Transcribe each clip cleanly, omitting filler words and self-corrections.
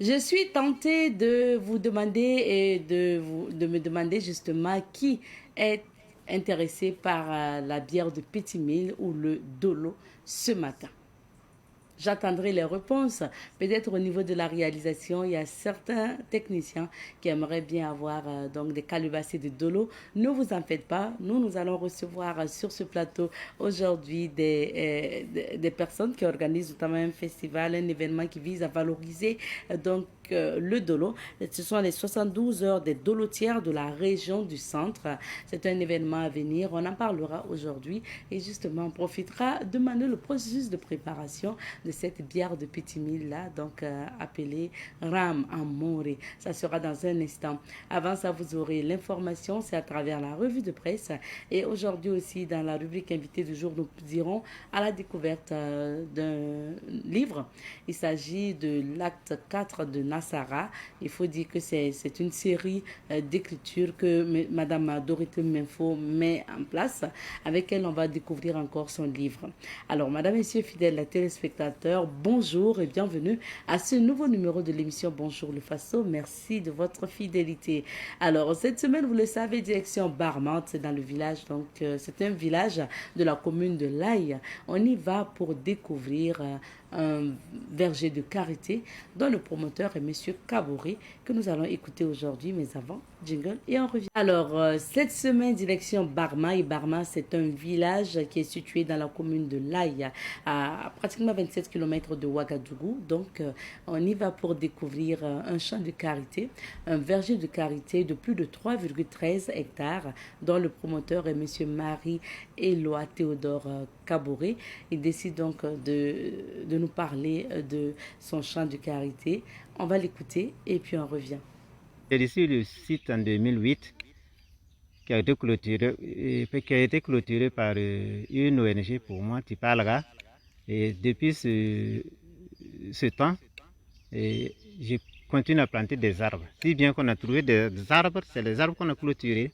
Je suis tentée de vous demander et de me demander justement qui est intéressé par la bière de Petit Mille ou le Dolo ce matin. J'attendrai les réponses. Peut-être au niveau de la réalisation, il y a certains techniciens qui aimeraient bien avoir donc des calebassés de Dolo. Ne vous en faites pas. Nous allons recevoir sur ce plateau aujourd'hui des personnes qui organisent notamment un festival, un événement qui vise à valoriser le Dolo. Ce sont les 72 heures des Dolotières de la région du centre. C'est un événement à venir. On en parlera aujourd'hui et justement on profitera de demander le processus de préparation de cette bière de Petit Mille là, appelée Ram Amore. Ça sera dans un instant. Avant ça, vous aurez l'information, c'est à travers la revue de presse. Et aujourd'hui aussi, dans la rubrique invité du jour, nous irons à la découverte d'un livre. Il s'agit de l'acte 4 de Nassara. Il faut dire que c'est une série d'écritures que Madame Dorothée Menfo met en place, avec elle on va découvrir encore son livre. Alors, Madame, Messieurs, fidèles téléspectateurs, bonjour et bienvenue à ce nouveau numéro de l'émission Bonjour le Faso. Merci de votre fidélité. Alors, cette semaine, vous le savez, direction Barmante, c'est dans le village, c'est un village de la commune de Laye. On y va pour découvrir un verger de karité dont le promoteur est Monsieur Kabouri, que nous allons écouter aujourd'hui, mais avant, jingle et on revient. Alors, cette semaine, direction Barma, et Barma, c'est un village qui est situé dans la commune de Laye, à pratiquement 27 km de Ouagadougou. On y va pour découvrir un champ de karité, un verger de karité de plus de 3,13 hectares, dont le promoteur est Monsieur Marie-Éloi Théodore Kabouré. Il décide donc de nous parler de son champ de karité. On va l'écouter et puis on revient. J'ai reçu le site en 2008 qui a été clôturé par une ONG pour moi, Tipalga. Et depuis ce temps, je continue à planter des arbres. Si bien qu'on a trouvé des arbres, c'est les arbres qu'on a clôturés.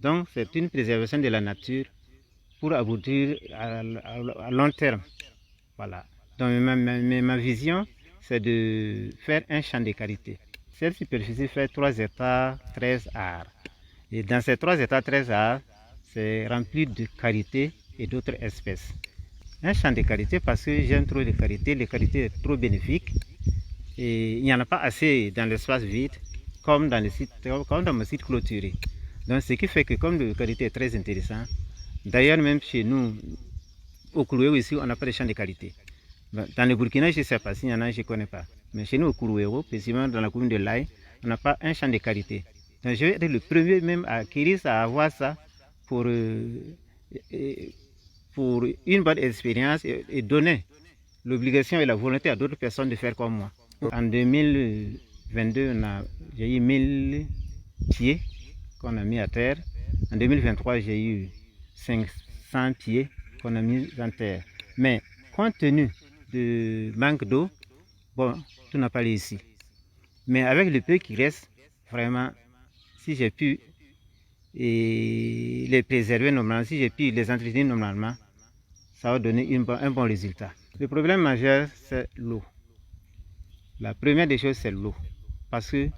Donc c'est une préservation de la nature pour aboutir à long terme. Voilà. Donc ma vision, c'est de faire un champ de karité. Cette superficie fait 3 hectares 13 arts. Et dans ces 3 hectares 13 arts, c'est rempli de karité et d'autres espèces. Un champ de karité parce que j'aime trop les karités. Les karités est trop bénéfique. Et il n'y en a pas assez dans l'espace vide comme dans mon site clôturé. Donc ce qui fait que comme le karité est très intéressant, d'ailleurs même chez nous, au Kouroué aussi, on n'a pas de champ de karité. Dans le Burkina, je ne sais pas s'il y en a, je ne connais pas. Mais chez nous, au Kourouéro, précisément dans la commune de Laye, on n'a pas un champ de karité. Donc je vais être le premier même à acquérir ça, à avoir ça pour une bonne expérience et donner l'obligation et la volonté à d'autres personnes de faire comme moi. En 2022, j'ai eu 1000 pieds qu'on a mis à terre. En 2023, j'ai eu 500 pieds qu'on a mis en terre. Mais compte tenu de manque d'eau, bon, tout n'a pas réussi. Mais avec le peu qui reste, vraiment, si j'ai pu les préserver normalement, si j'ai pu les entretenir normalement, ça va donner un bon résultat. Le problème majeur, c'est l'eau. La première des choses, c'est l'eau. Parce que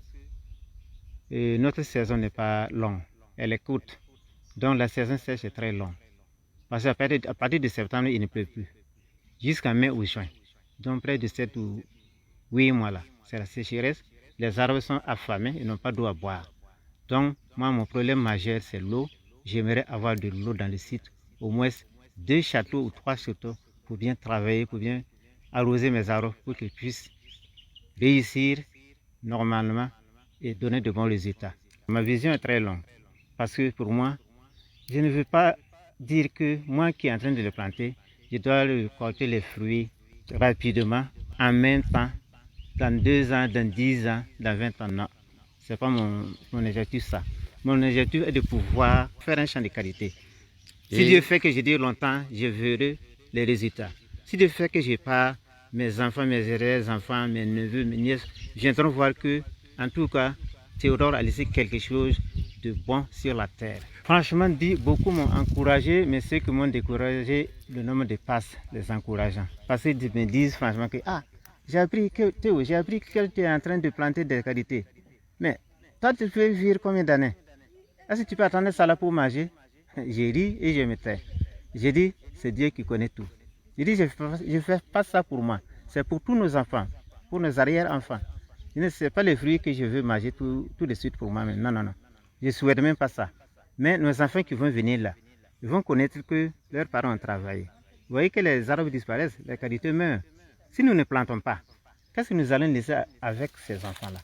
notre saison n'est pas longue, elle est courte. Donc la saison sèche est très longue. Parce qu'à partir de septembre, il ne pleut plus. Jusqu'à mai ou juin. Donc près de 7 ou 8 mois là, c'est la sécheresse. Les arbres sont affamés, ils n'ont pas d'eau à boire. Donc moi, mon problème majeur, c'est l'eau. J'aimerais avoir de l'eau dans le site, au moins 2 châteaux ou 3 châteaux pour bien travailler, pour bien arroser mes arbres, pour qu'ils puissent réussir normalement et donner de bons résultats. Ma vision est très longue parce que pour moi, je ne veux pas dire que moi qui est en train de le planter, je dois récolter les fruits rapidement, en même temps, dans 2 ans, dans 10 ans, dans 20 ans. Non, ce n'est pas mon objectif ça. Mon objectif est de pouvoir faire un champ de qualité. Si Dieu fait que je dure longtemps, je verrai les résultats. Si Dieu fait que je pars, mes enfants, mes enfants, mes neveux, mes nièces viendront voir que, en tout cas, Théodore a laissé quelque chose de bon sur la terre. Franchement, beaucoup m'ont encouragé, mais ceux qui m'ont découragé, le nombre de passes les encourageants. Parce qu'ils me disent franchement que j'ai appris que Théo, j'ai appris que tu es en train de planter des qualités. Mais toi, tu peux vivre combien d'années? Est-ce que tu peux attendre ça là pour manger? J'ai ri et je me tais. J'ai dit, c'est Dieu qui connaît tout. J'ai dit, je ne fais pas ça pour moi. C'est pour tous nos enfants, pour nos arrière-enfants. Ce n'est pas les fruits que je veux manger tout de suite pour moi. Non, non, non. Je ne souhaite même pas ça. Mais nos enfants qui vont venir là, ils vont connaître que leurs parents ont travaillé. Vous voyez que les arbres disparaissent, les qualités meurent. Si nous ne plantons pas, qu'est-ce que nous allons laisser avec ces enfants-là?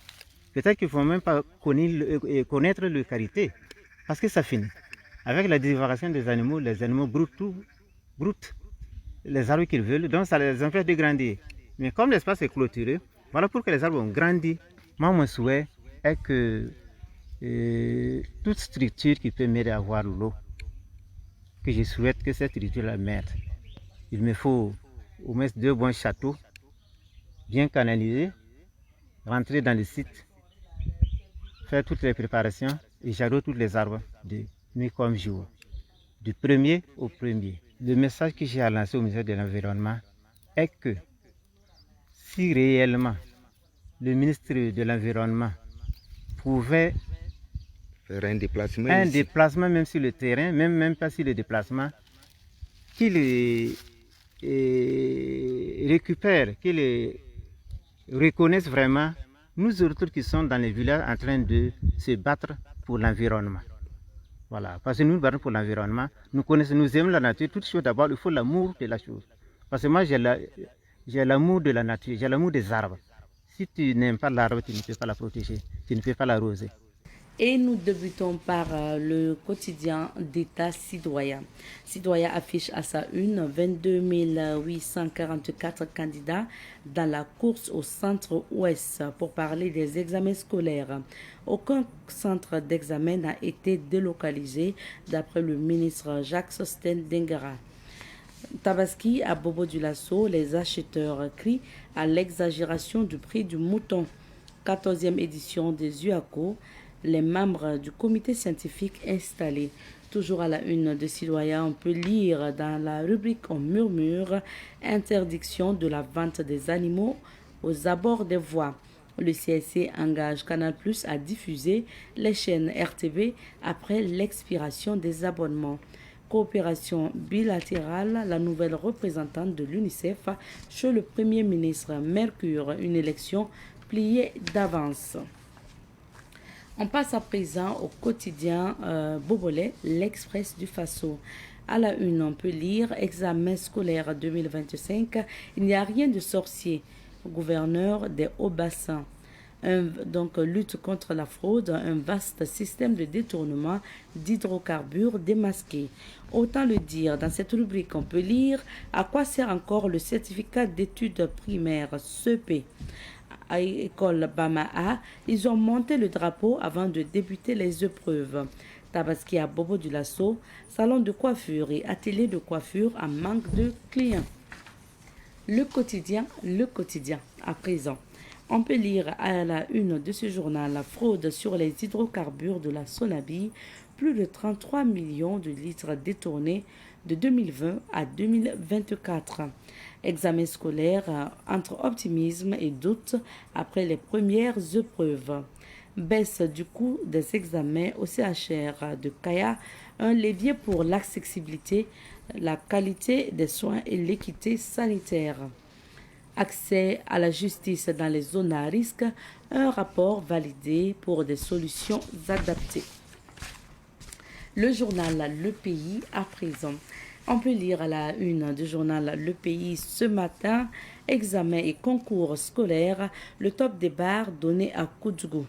Peut-être qu'ils ne vont même pas connaître les qualités, parce que ça finit. Avec la disparition des animaux, les animaux broutent les arbres qu'ils veulent, donc ça les empêche de grandir. Mais comme l'espace est clôturé, voilà pourquoi les arbres ont grandi. Moi, mon souhait est que toute structure qui peut m'aider à avoir l'eau, que je souhaite que cette structure-là m'aide. Il me faut au moins 2 bons châteaux, bien canalisés, rentrer dans le site, faire toutes les préparations et j'arrose tous les arbres de nuit comme jour, du premier au premier. Le message que j'ai à lancer au ministère de l'Environnement est que si réellement le ministre de l'Environnement pouvait faire un déplacement même sur le terrain, même pas sur le déplacement, qu'il récupère, qu'il reconnaisse vraiment nous autres qui sommes dans les villages en train de se battre pour l'environnement. Voilà, parce que nous nous battons pour l'environnement, nous connaissons, nous aimons la nature. Toute chose d'abord, il faut l'amour de la chose. Parce que moi, j'ai l'amour de la nature, j'ai l'amour des arbres. Si tu n'aimes pas l'arbre, tu ne peux pas la protéger, tu ne peux pas l'arroser. Et nous débutons par le quotidien d'État citoyen. Citoyen affiche à sa une 22 844 candidats dans la course au centre-ouest pour parler des examens scolaires. Aucun centre d'examen n'a été délocalisé d'après le ministre Jacques Sosthène Dingara. Tabaski à Bobo du Lasso, les acheteurs crient à l'exagération du prix du mouton. 14e édition des UACO. Les membres du comité scientifique installé. Toujours à la une de Citoyens, on peut lire dans la rubrique On murmure interdiction de la vente des animaux aux abords des voies. Le CSC engage Canal+ à diffuser les chaînes RTV après l'expiration des abonnements. Coopération bilatérale, la nouvelle représentante de l'UNICEF chez le Premier ministre Mercure, une élection pliée d'avance. On passe à présent au quotidien Bobolé, l'Express du Faso. À la une, on peut lire examen scolaire 2025. Il n'y a rien de sorcier. Gouverneur des Hauts-Bassins. Donc, lutte contre la fraude, un vaste système de détournement d'hydrocarbures démasqué. Autant le dire, dans cette rubrique, on peut lire à quoi sert encore le certificat d'études primaires CEP. À l'école Bamaa, ils ont monté le drapeau avant de débuter les épreuves. Tabaski à Bobo du Lasso, salon de coiffure et atelier de coiffure en manque de clients. Le quotidien, à présent. On peut lire à la une de ce journal la fraude sur les hydrocarbures de la Sonabi, plus de 33 millions de litres détournés de 2020 à 2024. Examen scolaire entre optimisme et doute après les premières épreuves. Baisse du coût des examens au CHR de Kaya, un levier pour l'accessibilité, la qualité des soins et l'équité sanitaire. Accès à la justice dans les zones à risque, un rapport validé pour des solutions adaptées. Le journal Le Pays à présent. On peut lire à la une du journal Le Pays ce matin, examen et concours scolaires, le top des barres donné à Koudjougou.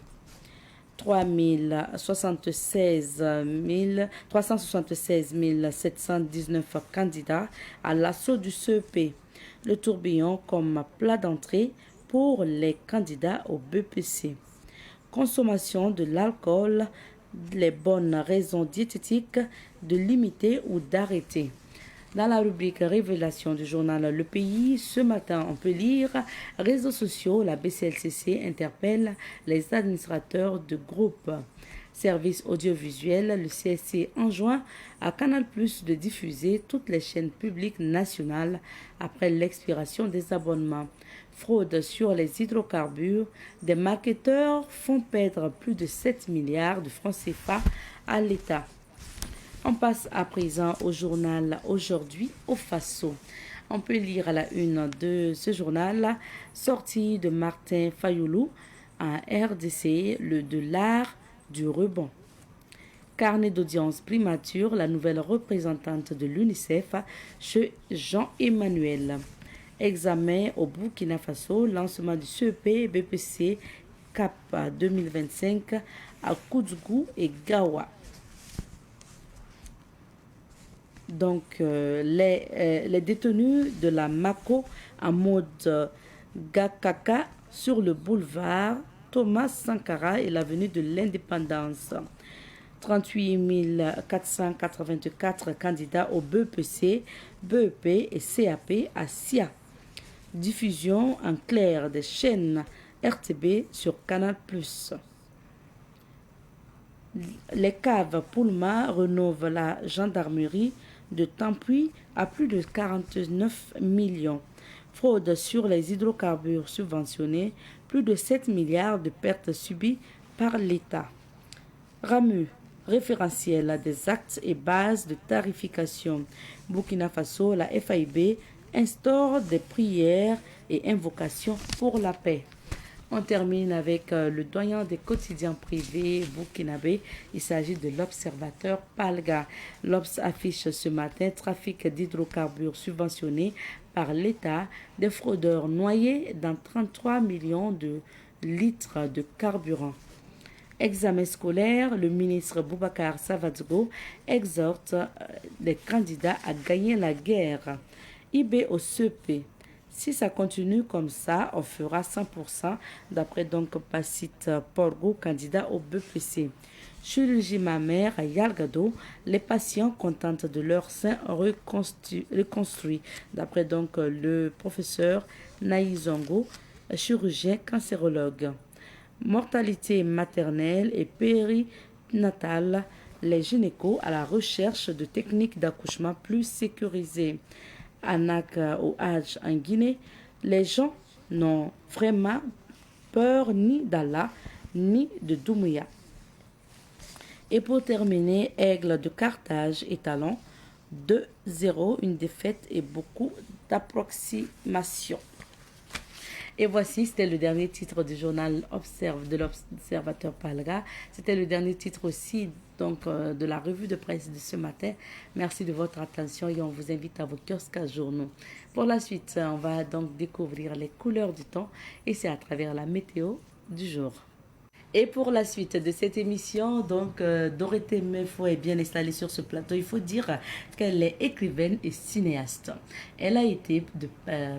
376 719 candidats à l'assaut du CEP. Le tourbillon comme plat d'entrée pour les candidats au BPC. Consommation de l'alcool, les bonnes raisons diététiques de limiter ou d'arrêter. Dans la rubrique Révélation du journal Le Pays, ce matin, on peut lire réseaux sociaux, la BCLCC interpelle les administrateurs de groupes. Service audiovisuel, le CSC enjoint à Canal+ de diffuser toutes les chaînes publiques nationales après l'expiration des abonnements. fraude sur les hydrocarbures, des marketeurs font perdre plus de 7 milliards de francs CFA à l'État. On passe à présent au journal Aujourd'hui au Faso. On peut lire à la une de ce journal, sortie de Martin Fayoulou en RDC, le de l'art du rebond. Carnet d'audience primature, la nouvelle représentante de l'UNICEF chez Jean-Emmanuel. Examen au Burkina Faso, lancement du CEP BPC CAP 2025 à Koudougou et Gawa. Donc, les détenus de la Mako en mode Gakaka sur le boulevard Thomas Sankara et l'avenue de l'Indépendance. 38 484 candidats au BEPC, BEP et CAP à SIA. Diffusion en clair des chaînes RTB sur Canal+. Les caves Poulma rénovent la gendarmerie de Tampuy à plus de 49 millions. Fraude sur les hydrocarbures subventionnés, plus de 7 milliards de pertes subies par l'État. RAMU, référentiel des actes et bases de tarification. Burkina Faso, la FAIB instaure des prières et invocations pour la paix. On termine avec le doyen des quotidiens privés burkinabé. Il s'agit de l'Observateur Palga. L'Obs affiche ce matin trafic d'hydrocarbures subventionnés par l'État, des fraudeurs noyés dans 33 millions de litres de carburant. Examen scolaire, le ministre Boubacar Savadogo exhorte les candidats à gagner la guerre. IB au CEP. Si ça continue comme ça, on fera 100%, d'après donc Passit Porgo, candidat au BPC. Chirurgie mammaire à Yalgado, les patients contentent de leur sein reconstruit, d'après donc le professeur Naïzongo, chirurgien cancérologue. Mortalité maternelle et périnatale, les gynécos à la recherche de techniques d'accouchement plus sécurisées. Anak au Hadj en Guinée, les gens n'ont vraiment peur ni d'Allah ni de Doumbouya. Et pour terminer, Aigle de Carthage étalon 2-0, une défaite et beaucoup d'approximations. Et voici, c'était le dernier titre du journal de l'Observateur Palga. C'était le dernier titre aussi donc, de la revue de presse de ce matin. Merci de votre attention et on vous invite à vos kiosques à journaux. Pour la suite, on va donc découvrir les couleurs du temps et c'est à travers la météo du jour. Et pour la suite de cette émission, donc Dorothée Mefo est bien installée sur ce plateau. Il faut dire qu'elle est écrivaine et cinéaste. Elle a été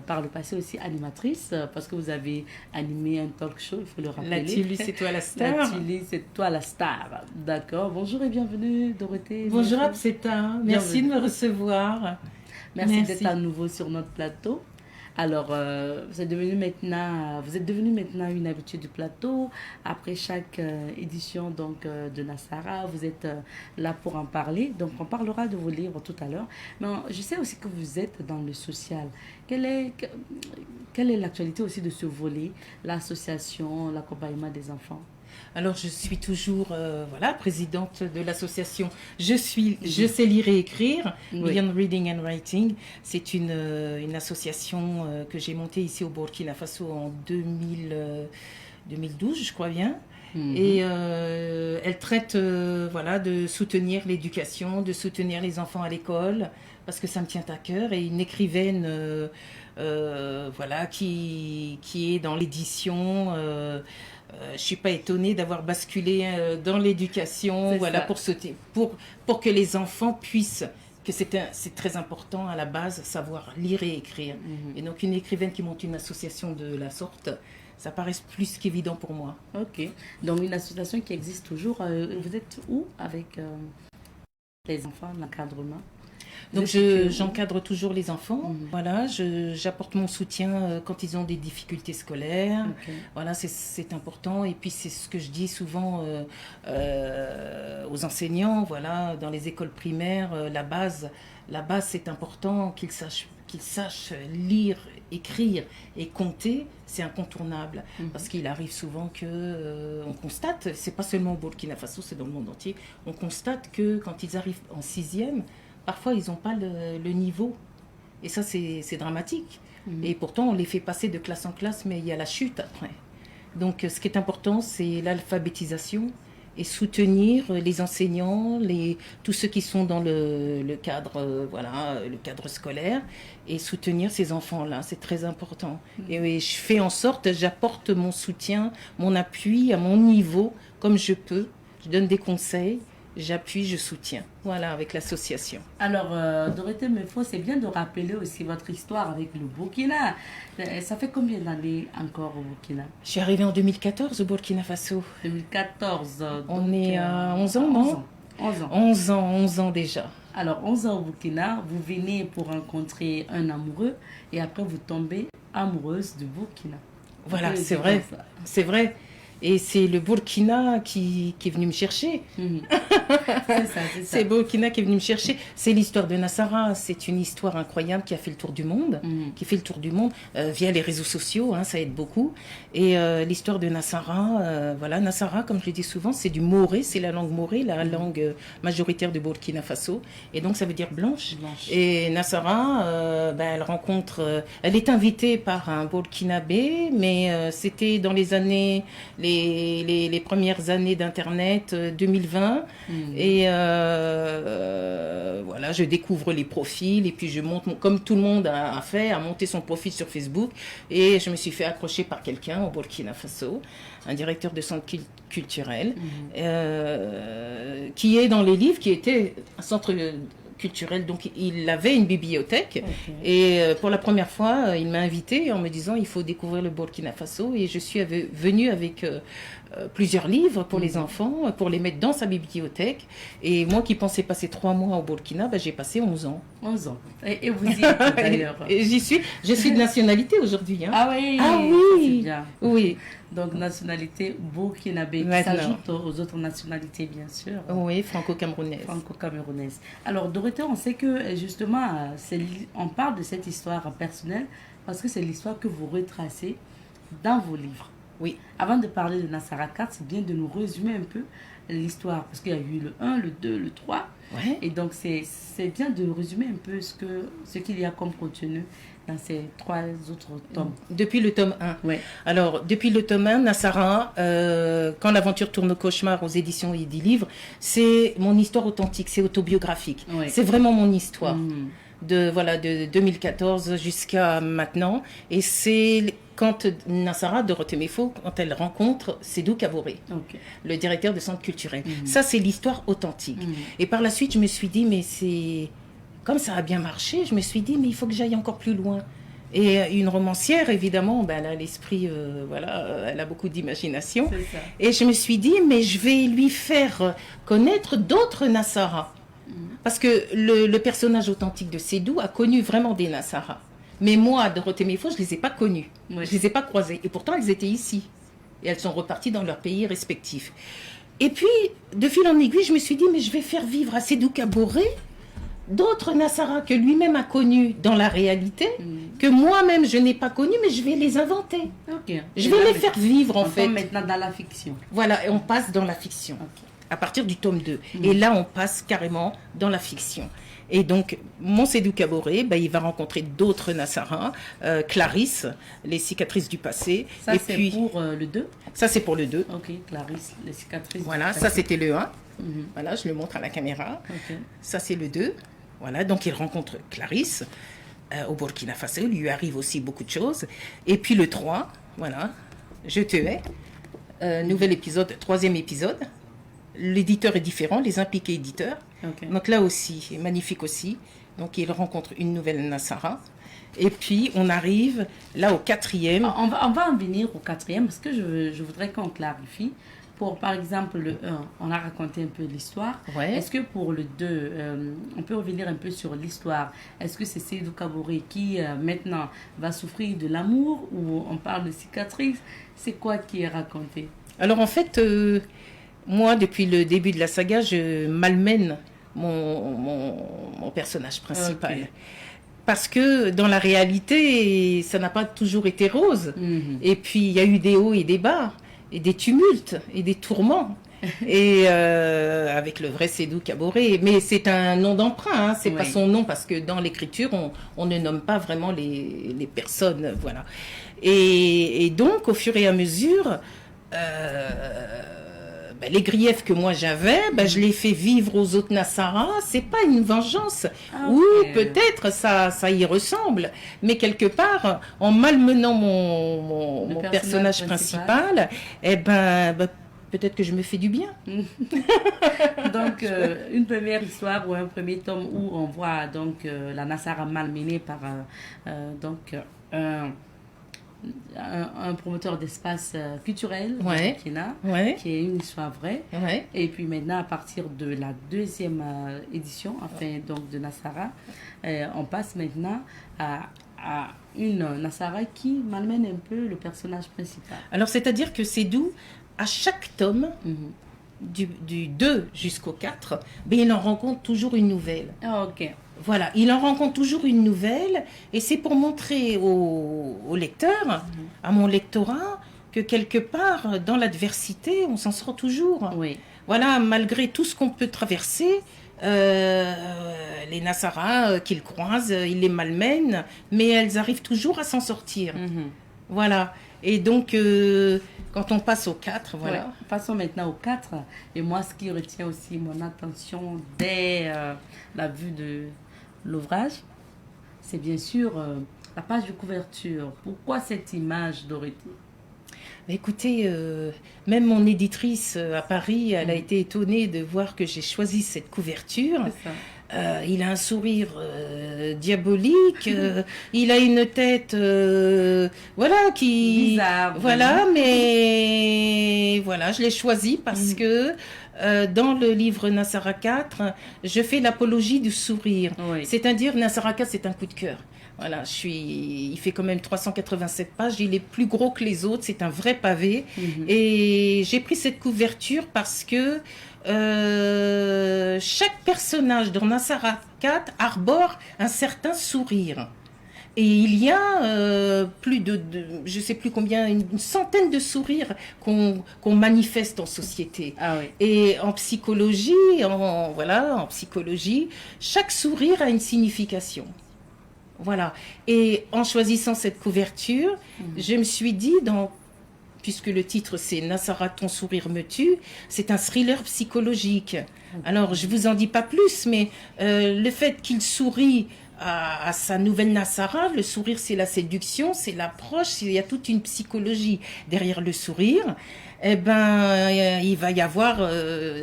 par le passé aussi animatrice parce que vous avez animé un talk show, il faut le rappeler. La Tulu, c'est toi la star. La Tulu, c'est toi la star. D'accord. Bonjour et bienvenue Dorothée. Bonjour Abseta, merci de me recevoir. Merci d'être à nouveau sur notre plateau. Alors, vous êtes devenue maintenant une habitude du plateau. Après chaque édition donc, de Nassara, vous êtes là pour en parler. Donc, on parlera de vos livres tout à l'heure. Mais je sais aussi que vous êtes dans le social. Quelle est l'actualité aussi de ce volet, l'association, l'accompagnement des enfants? Alors, je suis toujours présidente de l'association Je sais lire et écrire, oui. Beyond Reading and Writing. C'est une association que j'ai montée ici au Burkina Faso en 2012, je crois bien. Mm-hmm. Et elle traite de soutenir l'éducation, de soutenir les enfants à l'école, parce que ça me tient à cœur. Et une écrivaine qui est dans l'édition... je ne suis pas étonnée d'avoir basculé dans l'éducation pour que les enfants puissent, que c'est très important à la base, savoir lire et écrire. Mm-hmm. Et donc une écrivaine qui monte une association de la sorte, ça paraît plus qu'évident pour moi. Ok, donc une association qui existe toujours. Vous êtes où avec les enfants, l'encadrement? Donc j'encadre toujours les enfants. Mm-hmm. Voilà, j'apporte mon soutien quand ils ont des difficultés scolaires. Okay. Voilà, c'est important. Et puis c'est ce que je dis souvent aux enseignants. Voilà, dans les écoles primaires, la base c'est important qu'ils qu'il sache lire, écrire et compter, c'est incontournable. Parce qu'il arrive souvent que on constate, c'est pas seulement au Burkina Faso, c'est dans le monde entier, on constate que quand ils arrivent en 6e, parfois ils n'ont pas le niveau. Et ça, c'est dramatique. Et pourtant, on les fait passer de classe en classe, mais il y a la chute après. Donc, ce qui est important, c'est l'alphabétisation et soutenir les enseignants, tous ceux qui sont dans le cadre, le cadre scolaire, et soutenir ces enfants-là, c'est très important. Et je fais en sorte, j'apporte mon soutien, mon appui à mon niveau, comme je peux. Je donne des conseils. J'appuie, je soutiens. Voilà, avec l'association. Alors, Dorothée Mefo, c'est bien de rappeler aussi votre histoire avec le Burkina. Ça fait combien d'années encore au Burkina? Je suis arrivée en 2014 au Burkina Faso. 2014. On est à 11 ans, non? 11 ans. 11 ans déjà. Alors, 11 ans au Burkina, vous venez pour rencontrer un amoureux et après vous tombez amoureuse du Burkina. Voilà, c'est vrai. C'est vrai. Et c'est le Burkina qui est venu me chercher. C'est ça. C'est le Burkina qui est venu me chercher. C'est l'histoire de Nassara. C'est une histoire incroyable qui a fait le tour du monde, via les réseaux sociaux, ça aide beaucoup. Et l'histoire de Nassara, Nassara, comme je le dis souvent, c'est du moré, c'est la langue moré, la langue majoritaire du Burkina Faso. Et donc ça veut dire blanche. Et Nassara, elle est invitée par un Burkinabé, mais c'était dans les années... les premières années d'Internet, 2020. Et je découvre les profils et puis je monte, comme tout le monde a fait, a monté son profil sur Facebook. Et je me suis fait accrocher par quelqu'un au Burkina Faso, un directeur de centre culturel, qui est dans les livres, qui était un centre culturel, donc il avait une bibliothèque. Et pour la première fois, il m'a invité en me disant il faut découvrir le Burkina Faso, et je suis venue avec plusieurs livres pour les enfants, pour les mettre dans sa bibliothèque. Et moi qui pensais passer 3 mois au Burkina, j'ai passé 11 ans. 11 ans. Et vous y êtes d'ailleurs. Et je suis de nationalité aujourd'hui. Ah oui. C'est bien. Oui. Donc, nationalité burkinabé, qui s'ajoute aux autres nationalités, bien sûr. Oui, franco-camerounaise. Franco-camerounaise. Alors, Dorothée, on sait que, justement, on parle de cette histoire personnelle parce que c'est l'histoire que vous retracez dans vos livres. Oui. Avant de parler de Nassara 4, c'est bien de nous résumer un peu l'histoire, parce qu'il y a eu le 1, le 2, le 3. Ouais. Et donc, c'est bien de résumer un peu ce qu'il y a comme contenu dans ces 3 autres tomes. Depuis le tome 1. Ouais. Alors, depuis le tome 1, Nassara, quand l'aventure tourne au cauchemar aux éditions et 10 livres, c'est mon histoire authentique, c'est autobiographique. Ouais. C'est vraiment mon histoire. De 2014 jusqu'à maintenant. Et c'est quand Nassara, Dorothée Mefo, quand elle rencontre Sédou Kaboré, le directeur de centre culturel. Ça, c'est l'histoire authentique. Et par la suite, je me suis dit, mais c'est... Comme ça a bien marché, je me suis dit, mais il faut que j'aille encore plus loin. Et une romancière, évidemment, elle a l'esprit, elle a beaucoup d'imagination. Et je me suis dit, mais je vais lui faire connaître d'autres Nassara. Parce que le personnage authentique de Sédou a connu vraiment des Nassara. Mais moi, Dorothée Mefo, je ne les ai pas connus. Je ne les ai pas croisés. Et pourtant, elles étaient ici. Et elles sont reparties dans leurs pays respectifs. Et puis, de fil en aiguille, je me suis dit, mais je vais faire vivre à Sédou Kaboré d'autres Nassara que lui-même a connus dans la réalité, que moi-même je n'ai pas connus, mais je vais les inventer. Je vais les faire vivre, en fait. On tombe maintenant dans la fiction. Voilà, et on passe dans la fiction. À partir du tome 2. Et là, on passe carrément dans la fiction. Et donc, mon Sédou Kaboré, il va rencontrer d'autres Nassara, Clarisse, les cicatrices du passé. Ça, c'est pour le 2 ? Ça, c'est pour le 2. Ok, Clarisse, les cicatrices. Voilà, ça, c'était le 1. Voilà, je le montre à la caméra. Ça, c'est le 2. Voilà, donc il rencontre Clarisse au Burkina Faso. Il lui arrive aussi beaucoup de choses. Et puis le 3, voilà, Je te hais. Nouvel épisode, 3e épisode. L'éditeur est différent, les impliqués éditeurs. Donc là aussi, magnifique aussi. Donc il rencontre une nouvelle Nassara. Et puis on arrive là au 4e. On va en venir au 4e parce que je voudrais qu'on clarifie. Pour, par exemple, le 1, on a raconté un peu l'histoire. Est-ce que pour le 2, on peut revenir un peu sur l'histoire? Est-ce que c'est Sédou Kaboré qui, maintenant, va souffrir de l'amour ou on parle de cicatrices? C'est quoi qui est raconté? Alors, en fait, moi, depuis le début de la saga, je malmène mon personnage principal. Parce que dans la réalité, ça n'a pas toujours été rose. Et puis, il y a eu des hauts et des bas, et des tumultes, et des tourments. Et avec le vrai Sédou Kaboré. Mais c'est un nom d'emprunt, hein. C'est pas son nom, parce que dans l'écriture, on ne nomme pas vraiment les personnes. Voilà. Et donc, au fur et à mesure... les griefs que moi j'avais, je les fais vivre aux autres Nassara. C'est pas une vengeance. Ou peut-être ça y ressemble, mais quelque part, en malmenant mon personnage principal, peut-être que je me fais du bien. Donc, une première histoire ou un premier tome où on voit donc la Nassara malmenée par un promoteur d'espace culturel au Burkina, qui est une histoire vraie. Et puis maintenant, à partir de la deuxième édition, donc de Nassara, on passe maintenant à une Nassara qui malmène un peu le personnage principal. Alors, c'est-à-dire que Sédou, à chaque tome, du 2 jusqu'au 4, il en rencontre toujours une nouvelle. Voilà, il en rencontre toujours une nouvelle, et c'est pour montrer au lecteur, à mon lectorat, que quelque part, dans l'adversité, on s'en sort toujours. Voilà, malgré tout ce qu'on peut traverser, les Nassara qu'ils croisent, ils les malmènent, mais elles arrivent toujours à s'en sortir. Voilà. Et donc, quand on passe au 4, voilà. Passons maintenant au 4. Et moi, ce qui retient aussi mon attention dès la vue de l'ouvrage, c'est bien sûr la page de couverture. Pourquoi cette image, Dorothy? Écoutez, même mon éditrice à Paris, elle a été étonnée de voir que j'ai choisi cette couverture. Il a un sourire diabolique, il a une tête, qui... bizarre. Mais voilà, je l'ai choisi parce que dans le livre Nassara 4, je fais l'apologie du sourire. C'est-à-dire, Nassara 4, c'est un coup de cœur. Voilà, il fait quand même 387 pages, il est plus gros que les autres, c'est un vrai pavé. Et j'ai pris cette couverture parce que chaque personnage dans Nassara 4 arbore un certain sourire. Et il y a plus de je sais plus combien, une centaine de sourires qu'on manifeste en société. Et en psychologie, en psychologie, chaque sourire a une signification. Voilà. Et en choisissant cette couverture, je me suis dit, puisque le titre c'est Nassara, ton sourire me tue, c'est un thriller psychologique. Alors, je vous en dis pas plus, mais le fait qu'il sourit à sa nouvelle Nassara, le sourire c'est la séduction, c'est l'approche, il y a toute une psychologie derrière le sourire. Il va y avoir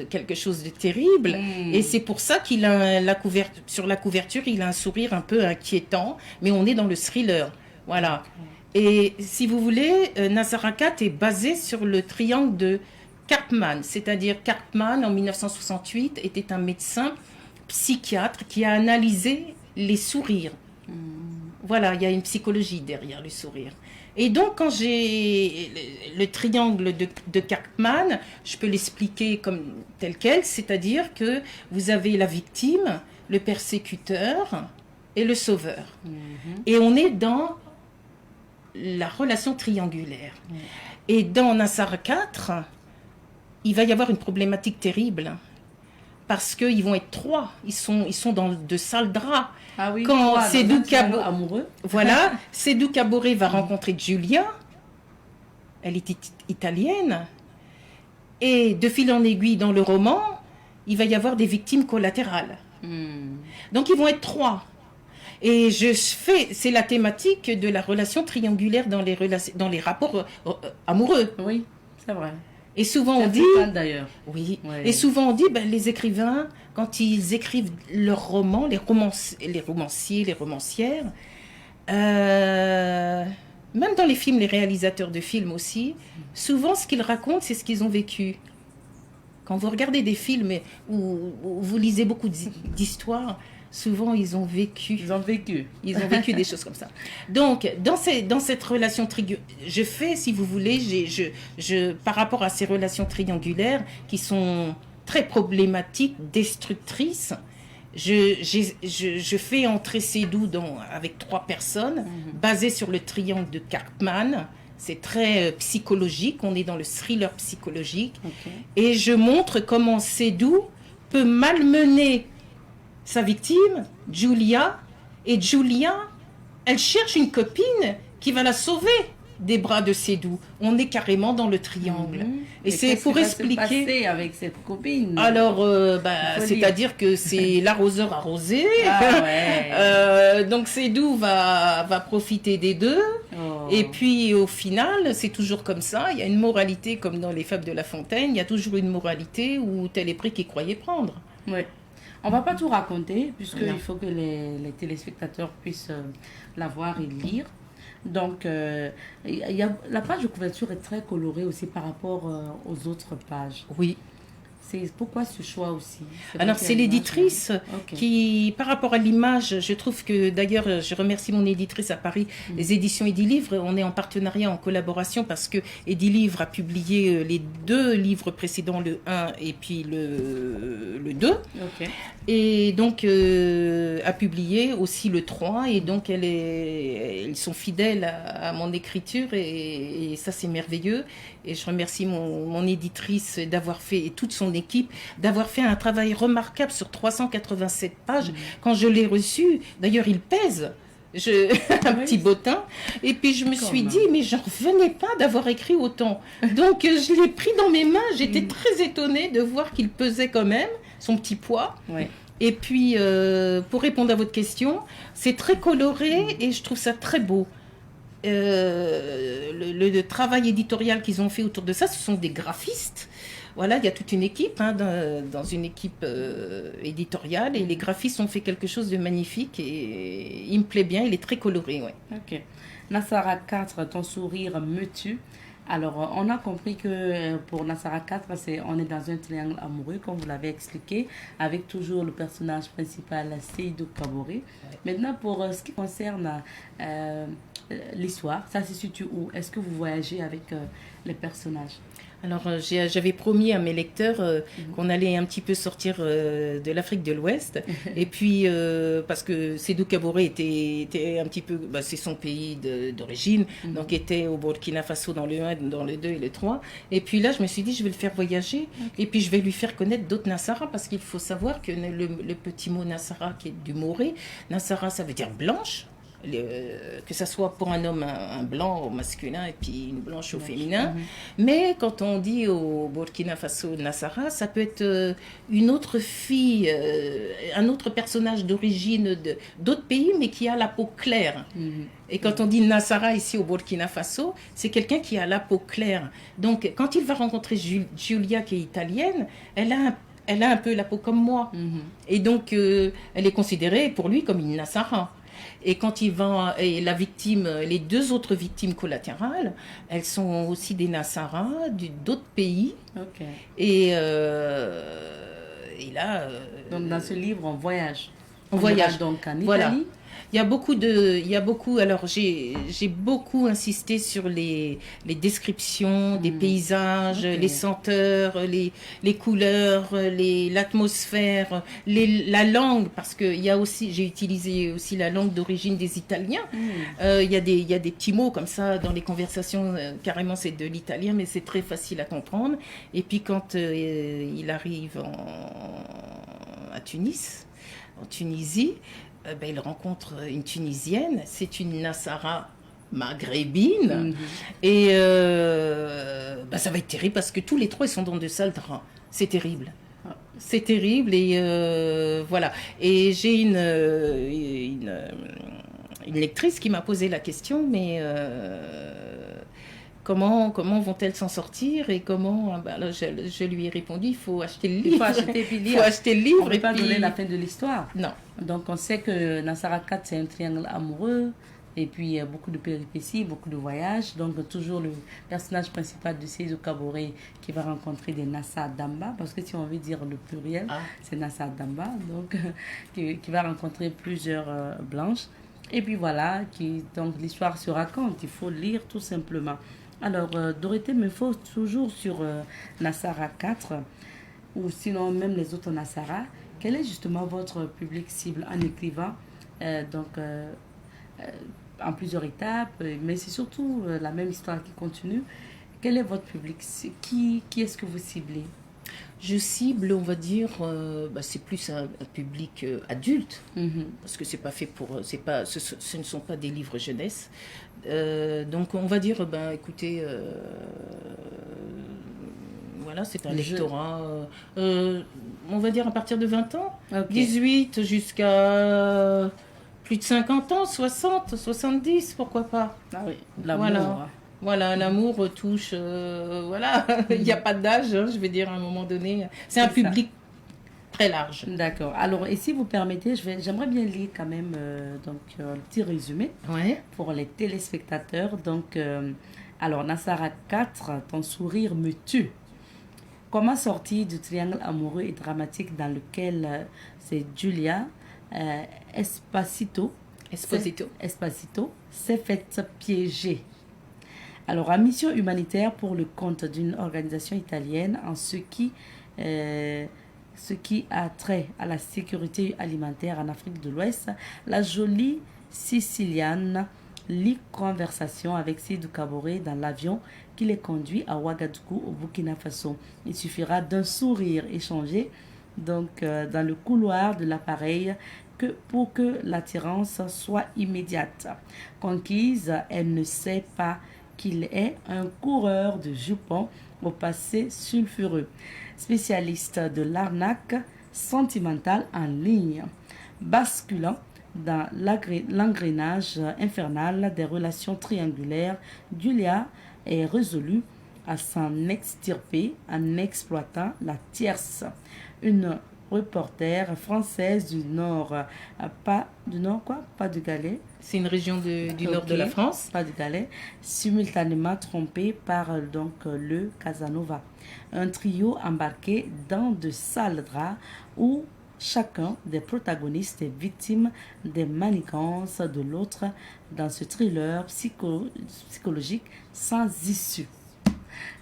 quelque chose de terrible. Et c'est pour ça qu'il a sur la couverture, il a un sourire un peu inquiétant, mais on est dans le thriller. Voilà. Et si vous voulez, Nassara 4 est basé sur le triangle de Karpman. C'est-à-dire, Karpman, en 1968, était un médecin psychiatre qui a analysé les sourires. Voilà, il y a une psychologie derrière le sourire. Et donc, quand j'ai le triangle de Karpman, je peux l'expliquer comme tel quel, c'est-à-dire que vous avez la victime, le persécuteur et le sauveur. Et on est dans la relation triangulaire. Et dans Nassara 4, il va y avoir une problématique terrible. Parce qu'ils vont être 3. Ils sont dans de sales draps. Quand Sédou Kaboré, amoureux. Voilà, Sédou Kaboré va rencontrer Giulia. Elle est italienne. Et de fil en aiguille dans le roman, il va y avoir des victimes collatérales. Donc ils vont être 3. Et c'est la thématique de la relation triangulaire dans les rapports amoureux. Oui, c'est vrai. Et souvent on dit, d'ailleurs. Oui. Et souvent on dit, les écrivains, quand ils écrivent leurs romans, les romanciers, les romancières, même dans les films, les réalisateurs de films aussi, souvent ce qu'ils racontent, c'est ce qu'ils ont vécu. Quand vous regardez des films où vous lisez beaucoup d'histoires, souvent ils ont vécu des choses comme ça. Donc dans cette relation je fais, si vous voulez, par rapport à ces relations triangulaires qui sont très problématiques, destructrices, je fais entrer Sédou avec 3 personnes, basées sur le triangle de Karpman. C'est très psychologique, on est dans le thriller psychologique. Et je montre comment Sédou peut malmener sa victime, Julia. Et Julia, elle cherche une copine qui va la sauver des bras de Sédou. On est carrément dans le triangle. Et c'est pour expliquer. Qu'est-ce qui va se passer avec cette copine? Alors, c'est-à-dire que c'est l'arroseur arrosé. Donc Sédou va profiter des deux. Et puis au final, c'est toujours comme ça. Il y a une moralité, comme dans les Fables de La Fontaine. Il y a toujours une moralité où tel est pris qu'il croyait prendre. Oui. On va pas tout raconter, puisqu'il faut que les téléspectateurs puissent la voir et lire. Donc, la page de couverture est très colorée aussi par rapport aux autres pages. Oui. C'est pourquoi ce choix aussi? Alors, c'est l'éditrice qui, par rapport à l'image, je trouve que, d'ailleurs, je remercie mon éditrice à Paris, les éditions Edilivre. On est en partenariat, en collaboration, parce que Edilivre a publié les 2 livres précédents, le 1 et puis le 2. Et donc, a publié aussi le 3. Et donc, ils sont fidèles à mon écriture. Et ça, c'est merveilleux. Et je remercie mon éditrice d'avoir fait, et toute son équipe, d'avoir fait un travail remarquable sur 387 pages. Quand je l'ai reçu, d'ailleurs, il pèse. Un petit bottin. Et puis, je me suis dit, mais j'en revenais pas d'avoir écrit autant. Donc, je l'ai pris dans mes mains. J'étais très étonnée de voir qu'il pesait quand même, son petit poids. Et puis, pour répondre à votre question, c'est très coloré et je trouve ça très beau. Le travail éditorial qu'ils ont fait autour de ça, ce sont des graphistes. Voilà, il y a toute une équipe, dans une équipe éditoriale, et les graphistes ont fait quelque chose de magnifique et il me plaît bien, il est très coloré. Ok. Nassara 4, ton sourire me tue. Alors, on a compris que pour Nassara 4, on est dans un triangle amoureux, comme vous l'avez expliqué, avec toujours le personnage principal, Seydou Kaboré. Maintenant, pour ce qui concerne l'histoire, ça se situe où? Est-ce que vous voyagez avec les personnages? Alors, j'avais promis à mes lecteurs qu'on allait un petit peu sortir de l'Afrique de l'Ouest. Et puis, parce que Sédou Kaboré était un petit peu... c'est son pays d'origine, donc était au Burkina Faso dans le 1, dans le 2 et le 3. Et puis là, je me suis dit, je vais le faire voyager. Et puis, je vais lui faire connaître d'autres Nassara, parce qu'il faut savoir que le petit mot Nassara, qui est du Moré, Nassara, ça veut dire blanche. Que ça soit pour un homme un blanc au masculin et puis une blanche au féminin. Mais quand on dit au Burkina Faso Nassara, ça peut être une autre fille, un autre personnage d'origine d'autres pays, mais qui a la peau claire. Et quand on dit Nassara ici au Burkina Faso, c'est quelqu'un qui a la peau claire. Donc quand il va rencontrer Julia, qui est italienne, elle a un peu la peau comme moi. Et donc elle est considérée pour lui comme une Nassara. Et quand il va, et la victime, les 2 autres victimes collatérales, elles sont aussi des Nassara d'autres pays. Et là. Donc dans ce livre, on voyage. On voyage donc en Italie. Voilà. Il y a beaucoup, alors j'ai beaucoup insisté sur les descriptions des paysages, les senteurs, les couleurs, l'atmosphère, la langue, parce que j'ai utilisé aussi la langue d'origine des Italiens. Il y a des petits mots comme ça dans les conversations, carrément c'est de l'italien, mais c'est très facile à comprendre. Et puis quand il arrive à Tunis, en Tunisie, il rencontre une Tunisienne, c'est une Nassara maghrébine, et ça va être terrible parce que tous les 3 ils sont dans de sales draps. C'est terrible. C'est terrible, et voilà. Et j'ai une lectrice qui m'a posé la question, mais comment vont-elles s'en sortir, et comment... là, je lui ai répondu, il faut acheter le livre. Il faut acheter puis lire. Il faut acheter le livre. On ne peut pas donner la fin de l'histoire. Non. Donc, on sait que Nassara 4, c'est un triangle amoureux. Et puis, il y a beaucoup de péripéties, beaucoup de voyages. Donc, toujours le personnage principal de Seydou Kaboré qui va rencontrer des Nassa Damba. Parce que si on veut dire le pluriel, c'est Nassa Damba. Donc, qui va rencontrer plusieurs blanches. Et puis, voilà, donc l'histoire se raconte. Il faut lire tout simplement. Alors, Dorothée me faut toujours sur Nassara 4, ou sinon même les autres Nassara. quel est justement votre public cible en écrivant en plusieurs étapes, mais c'est surtout la même histoire qui continue. Quel est votre public? Qui est-ce que vous ciblez? Je cible, on va dire, c'est plus un public adulte, parce que c'est pas fait pour, ce ne sont pas des livres jeunesse. Donc on va dire, écoutez, voilà, c'est un lectorat, on va dire à partir de 20 ans, 18 jusqu'à plus de 50 ans, 60, 70, pourquoi pas. Ah oui, l'amour. Voilà, l'amour touche, il n'y a pas d'âge, je vais dire à un moment donné. C'est un public très large. D'accord. Alors, et si vous permettez, j'aimerais bien lire quand même un petit résumé pour les téléspectateurs. Donc, alors, Nassara 4, ton sourire me tue. Comment sortir du triangle amoureux et dramatique dans lequel c'est Julia Esposito s'est faite piéger? Alors, en mission humanitaire pour le compte d'une organisation italienne, en ce qui a trait à la sécurité alimentaire en Afrique de l'Ouest, la jolie Siciliane lit conversation avec Seydou Kaboré dans l'avion qui les conduit à Ouagadougou au Burkina Faso. Il suffira d'un sourire échangé dans le couloir de l'appareil pour que l'attirance soit immédiate. Conquise, elle ne sait pas qu'il est un coureur de jupons au passé sulfureux, spécialiste de l'arnaque sentimentale en ligne, basculant dans l'engrenage infernal des relations triangulaires. Julia est résolue à s'en extirper en exploitant la tierce, une reporter française du Nord, pas du Galais. C'est une région du nord de la France. Pas du Galais, simultanément trompée par le Casanova. Un trio embarqué dans de sales draps où chacun des protagonistes est victime des manigances de l'autre dans ce thriller psychologique sans issue.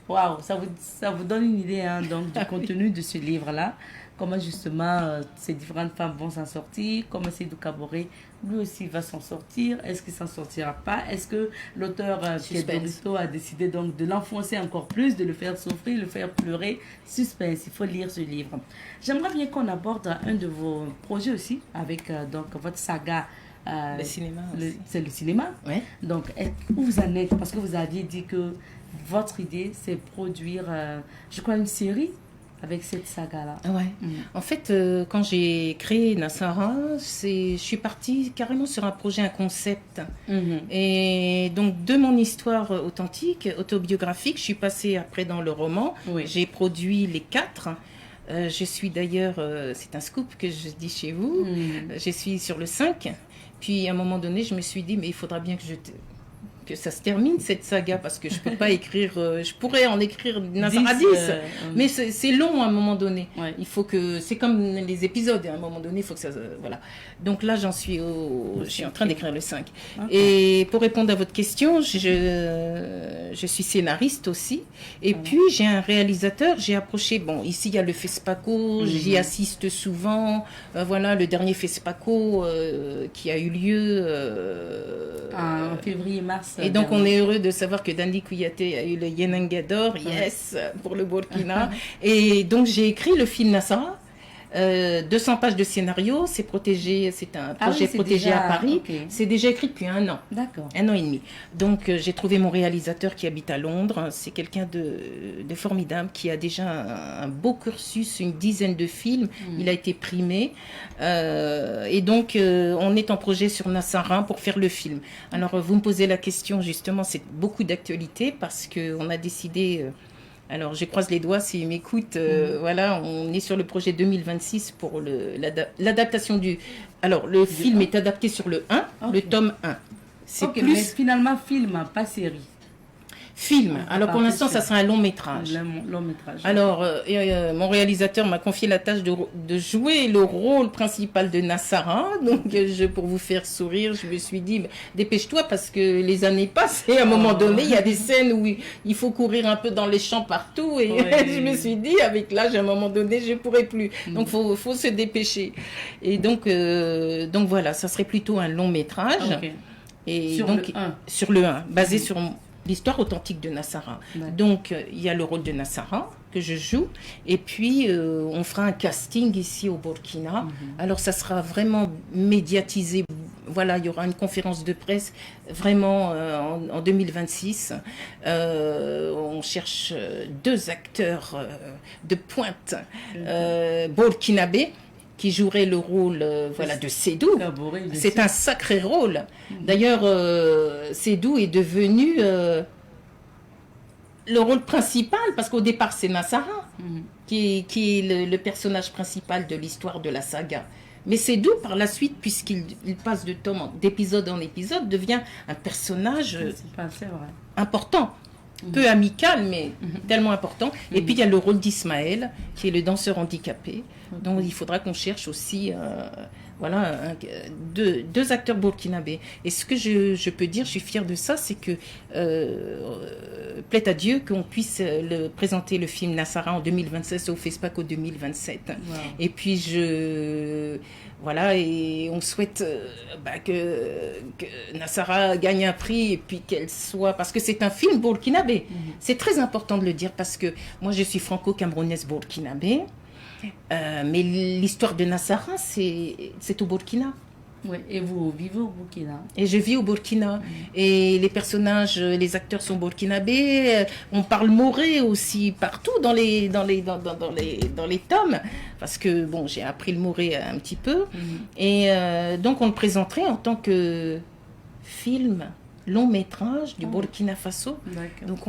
Waouh, ça vous donne une idée du contenu de ce livre-là. Comment justement ces différentes femmes vont s'en sortir, comment Seydou Kaboré lui aussi va s'en sortir, est-ce qu'il s'en sortira pas, est-ce que l'auteur Pierre a décidé donc de l'enfoncer encore plus, de le faire souffrir, le faire pleurer. Suspense, il faut lire ce livre. J'aimerais bien qu'on aborde un de vos projets aussi avec votre saga. Le cinéma c'est le cinéma. Ouais. Donc où vous en êtes, parce que vous aviez dit que votre idée c'est produire je crois une série avec cette saga-là. Ouais. En fait, quand j'ai créé Nassara, je suis partie carrément sur un projet, un concept. Et donc, de mon histoire authentique, autobiographique, je suis passée après dans le roman. Oui. J'ai produit les 4. Je suis d'ailleurs, c'est un scoop que je dis chez vous, je suis sur le 5. Puis, à un moment donné, je me suis dit, mais il faudra bien que ça se termine cette saga, parce que je peux pas écrire, je pourrais en écrire 10, mais c'est long à un moment donné. Ouais. Il faut que, c'est comme les épisodes, à un moment donné, il faut que ça, voilà. Donc là, je suis en train d'écrire le 5. Okay. Et pour répondre à votre question, je suis scénariste aussi. Et puis, j'ai un réalisateur, j'ai approché, bon, ici, il y a le FESPACO, j'y assiste souvent. Voilà, le dernier FESPACO qui a eu lieu en février-mars. Et donc, on est heureux de savoir que Dandy Kouyaté a eu le Yenanga d'or, yes, pour le Burkina. Et donc, j'ai écrit le film Nassara. 200 pages de scénario, c'est protégé, c'est un projet protégé à Paris. Okay. C'est déjà écrit depuis 1 an. D'accord. 1 an et demi. Donc, j'ai trouvé mon réalisateur qui habite à Londres. C'est quelqu'un de formidable qui a déjà un beau cursus, une dizaine de films. Il a été primé. Et donc, on est en projet sur Nassara pour faire le film. Alors, vous me posez la question, justement, c'est beaucoup d'actualité parce qu'on a décidé... Alors, je croise les doigts s'ils m'écoutent. Voilà, on est sur le projet 2026 pour l'adaptation du... Alors, le film est adapté sur le 1, le tome 1. C'est plus... Mais finalement, film, pas série. Film. Alors pour l'instant, ça sera un long métrage. Long métrage. Alors, mon réalisateur m'a confié la tâche de jouer le rôle principal de Nassara. Donc, pour vous faire sourire, je me suis dit, dépêche-toi parce que les années passent et à un moment donné, il y a des scènes où il faut courir un peu dans les champs partout. Et je me suis dit, avec l'âge, à un moment donné, je ne pourrai plus. Donc, faut se dépêcher. Et donc voilà, ça serait plutôt un long métrage. Et sur donc, le 1. Sur le 1, basé sur l'histoire authentique de Nassara. Donc, il y a le rôle de Nassara que je joue. Et puis, on fera un casting ici au Burkina. Alors, ça sera vraiment médiatisé. Voilà, il y aura une conférence de presse vraiment en 2026. On cherche 2 acteurs de pointe burkinabés qui jouerait le rôle de Sédou. C'est un sacré rôle. D'ailleurs, Sédou est devenu le rôle principal, parce qu'au départ, c'est Nassara qui est le personnage principal de l'histoire de la saga. Mais Sédou, par la suite, puisqu'il passe d'épisode en épisode, devient un personnage important. Peu amical, mais tellement important. Et puis, il y a le rôle d'Ismaël, qui est le danseur handicapé. Donc, il faudra qu'on cherche aussi deux acteurs burkinabés. Et ce que je peux dire, je suis fière de ça, c'est que plaît à Dieu qu'on puisse présenter le film Nassara en 2026 au FESPAC au 2027. Wow. Et puis, et on souhaite que Nassara gagne un prix et puis qu'elle soit... Parce que c'est un film burkinabé. C'est très important de le dire parce que moi, je suis franco-camerounaise burkinabé. Mais l'histoire de Nassara, c'est au Burkina. Oui, et vous vivez au Burkina. Et je vis au Burkina. Et les personnages, les acteurs sont burkinabés. On parle moré aussi partout dans les tomes. Parce que, j'ai appris le moré un petit peu. Et donc, on le présenterait en tant que film, long métrage du Burkina Faso. Donc,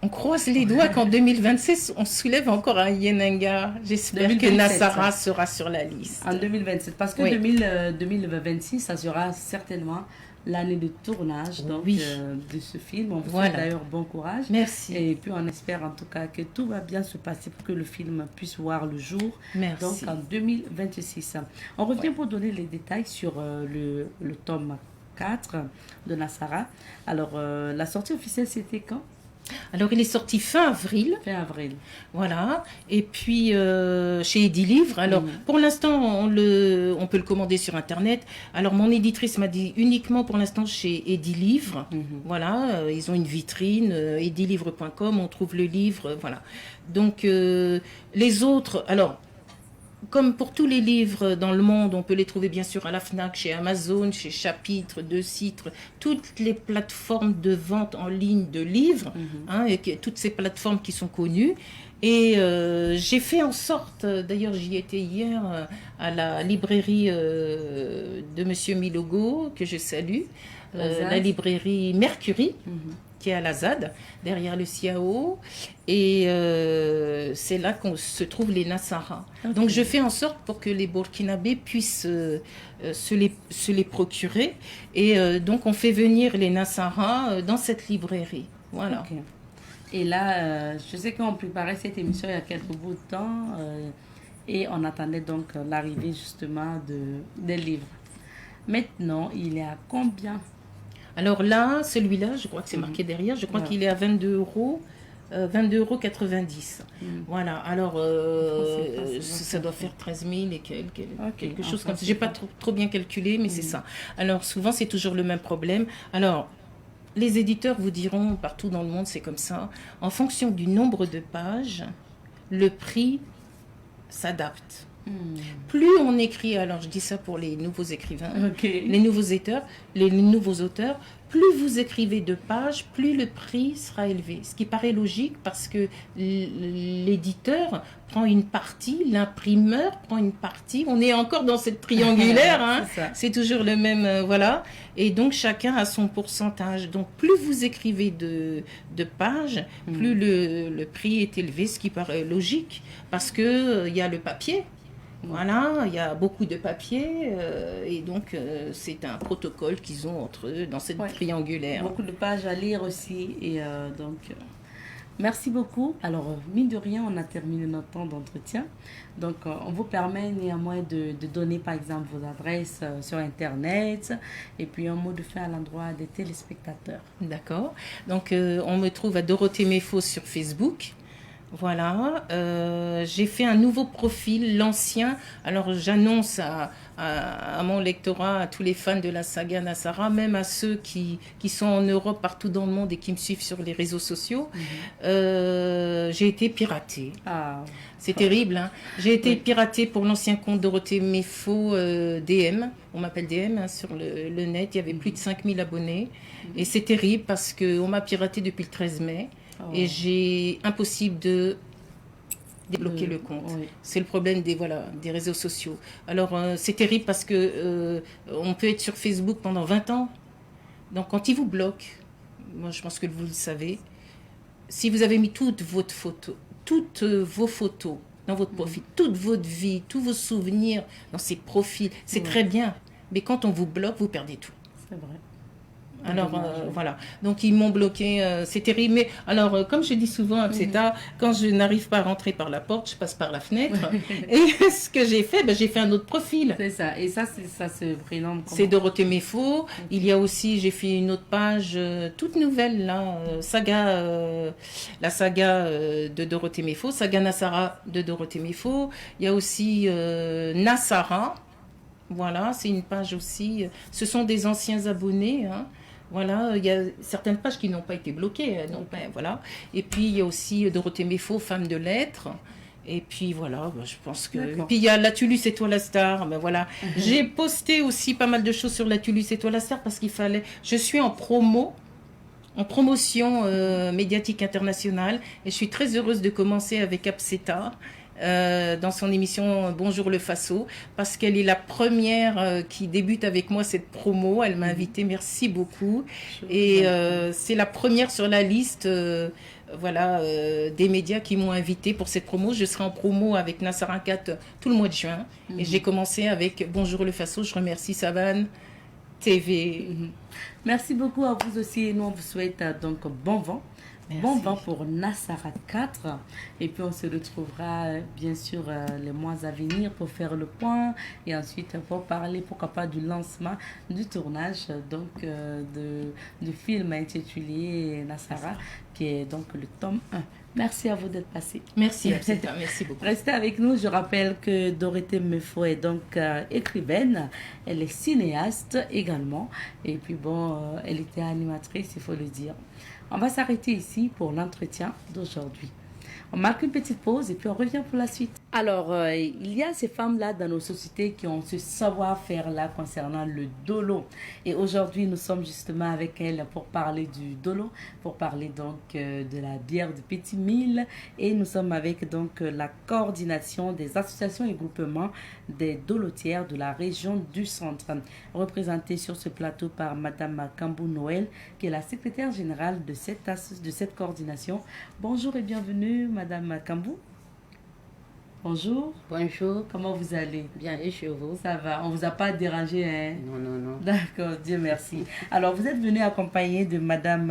on croise les doigts qu'en 2026, on soulève encore un Yenenga. J'espère que Nassara sera sur la liste. En 2027, parce que 2026, ça sera certainement l'année de tournage de ce film. On vous souhaite d'ailleurs bon courage. Merci. Et puis on espère en tout cas que tout va bien se passer pour que le film puisse voir le jour. Merci. Donc en 2026. On revient pour donner les détails sur le tome 4 de Nassara. Alors la sortie officielle, c'était quand ? Alors, il est sorti fin avril. Fin avril. Voilà. Et puis, chez Edilivre. Alors, pour l'instant, on peut le commander sur Internet. Alors, mon éditrice m'a dit uniquement pour l'instant chez Edilivre. Voilà. Ils ont une vitrine, edilivre.com. On trouve le livre. Voilà. Donc, les autres... Alors, comme pour tous les livres dans le monde, on peut les trouver bien sûr à la FNAC, chez Amazon, chez Chapitre, De Citre, toutes les plateformes de vente en ligne de livres, toutes ces plateformes qui sont connues. Et j'ai fait en sorte, d'ailleurs j'y étais hier à la librairie de Monsieur Milogo, que je salue, la librairie Mercury, qui est à la ZAD, derrière le CIAO. Et c'est là qu'on se trouve les Nassara. Donc je fais en sorte pour que les Burkinabés puissent se les procurer. Et donc on fait venir les Nassara dans cette librairie. Voilà. Et là, je sais qu'on préparait cette émission il y a quelques bouts de temps. Et on attendait donc l'arrivée justement des livres. Maintenant, il est à combien ? Alors là, celui-là, je crois que c'est marqué derrière, je crois qu'il est à 22 euros. 22,90 €. Voilà, alors ça doit faire 13 000 et quelque chose comme ça. Je n'ai pas trop bien calculé, mais c'est ça. Alors souvent, c'est toujours le même problème. Alors, les éditeurs vous diront, partout dans le monde, c'est comme ça. En fonction du nombre de pages, le prix s'adapte. Plus on écrit, alors je dis ça pour les nouveaux écrivains, les nouveaux auteurs, plus vous écrivez de pages, plus le prix sera élevé. Ce qui paraît logique parce que l'éditeur prend une partie, l'imprimeur prend une partie. On est encore dans cette triangulaire, c'est toujours le même, voilà. Et donc chacun a son pourcentage. Donc plus vous écrivez de pages, plus le prix est élevé, ce qui paraît logique parce que il y a le papier. Voilà, il y a beaucoup de papiers et donc c'est un protocole qu'ils ont entre eux dans cette triangulaire. Beaucoup de pages à lire aussi et merci beaucoup. Alors, mine de rien, on a terminé notre temps d'entretien. Donc, on vous permet néanmoins de donner, par exemple, vos adresses sur Internet et puis un mot de fin à l'endroit des téléspectateurs. D'accord. Donc, on me trouve à Dorothée Méfaux sur Facebook. Voilà, j'ai fait un nouveau profil, l'ancien. Alors j'annonce à mon lectorat, à tous les fans de la saga Nassara, même à ceux qui sont en Europe, partout dans le monde et qui me suivent sur les réseaux sociaux, j'ai été piratée. Ah. C'est terrible, hein. J'ai été piratée pour l'ancien compte Dorothée Méfaux DM. On m'appelle DM hein, sur le net. Il y avait plus de 5000 abonnés. Et c'est terrible parce qu'on m'a piraté depuis le 13 mai. Et j'ai impossible de débloquer le compte. Oui. C'est le problème des réseaux sociaux. Alors, c'est terrible parce que on peut être sur Facebook pendant 20 ans. Donc, quand ils vous bloquent, moi, je pense que vous le savez, si vous avez mis toutes vos photos dans votre profil, toute votre vie, tous vos souvenirs dans ces profils, c'est très bien. Mais quand on vous bloque, vous perdez tout. C'est vrai. Alors voilà, donc ils m'ont bloqué, c'est terrible. Mais alors, comme je dis souvent, etc., quand je n'arrive pas à rentrer par la porte, je passe par la fenêtre. Et ce que j'ai fait, j'ai fait un autre profil. C'est ça, et ça se prénomme comment? C'est Dorothée Méfaux. Il y a aussi, j'ai fait une autre page toute nouvelle, là, la saga de Dorothée Méfaux, saga Nassara de Dorothée Méfaux. Il y a aussi Nassara. Voilà, c'est une page aussi. Ce sont des anciens abonnés, hein. Voilà, il y a certaines pages qui n'ont pas été bloquées. Donc, voilà. Et puis, il y a aussi Dorothée Méfaux, femme de lettres. Et puis, voilà, je pense que... Et puis, il y a Latulus et toi la star. Voilà. J'ai posté aussi pas mal de choses sur Latulus et toi la star parce qu'il fallait... Je suis en promotion médiatique internationale. Et je suis très heureuse de commencer avec Abseta. Dans son émission Bonjour le Faso, parce qu'elle est la première qui débute avec moi cette promo. Elle m'a invitée, merci beaucoup. Et c'est la première sur la liste des médias qui m'ont invitée pour cette promo. Je serai en promo avec Nassara 4 tout le mois de juin. Et j'ai commencé avec Bonjour le Faso. Je remercie Savane TV. Merci beaucoup à vous aussi. Et nous, on vous souhaite donc bon vent. Merci. Bon vent pour Nassara 4 et puis on se retrouvera bien sûr les mois à venir pour faire le point et ensuite pour parler pourquoi pas du lancement du tournage donc du film intitulé Nassara qui est donc le tome 1. Merci à vous d'être passé. Merci merci beaucoup. Restez avec nous. Je rappelle que Dorothée Méfaux est donc écrivaine. Elle est cinéaste également. Et puis elle était animatrice, il faut le dire. On va s'arrêter ici pour l'entretien d'aujourd'hui. On marque une petite pause et puis on revient pour la suite. Alors, il y a ces femmes-là dans nos sociétés qui ont ce savoir-faire-là concernant le dolo. Et aujourd'hui, nous sommes justement avec elles pour parler du dolo, pour parler donc de la bière de Petit Mille. Et nous sommes avec donc la coordination des associations et groupements des dolotières de la région du Centre, représentée sur ce plateau par Madame Kambou Noël, qui est la secrétaire générale de cette coordination. Bonjour et bienvenue, Madame Kambou. Bonjour. Bonjour. Comment vous allez? Bien, et chez vous? Ça va. On vous a pas dérangé, hein? Non. D'accord, Dieu merci. Alors, vous êtes venu accompagné de Madame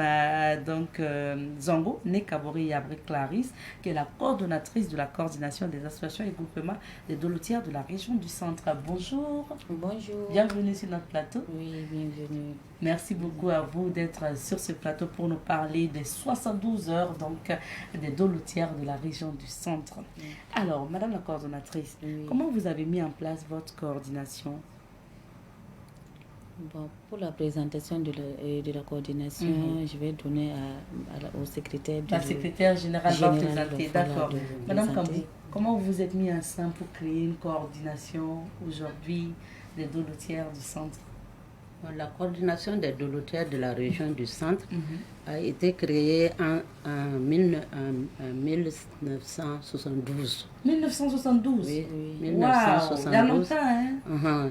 Zongo, Nekabori Yabré Clarisse, qui est la coordonnatrice de la coordination des associations et groupements des dolotières de la région du Centre. Bonjour. Bonjour. Bienvenue sur notre plateau. Oui, bienvenue. Merci beaucoup à vous d'être sur ce plateau pour nous parler des 72 heures donc, des dolotières de la région du Centre. Oui. Alors, Madame la coordonnatrice, comment vous avez mis en place votre coordination? Bon, pour la présentation de la coordination, je vais donner au secrétaire. La secrétaire générale va présenter, d'accord. Madame Kambou, comment vous vous êtes mis ensemble pour créer une coordination aujourd'hui des dolotières du Centre? La coordination des dolotières de la région du Centre a été créée en 1972. 1972? Oui, 1972. Wow, il y a longtemps, hein?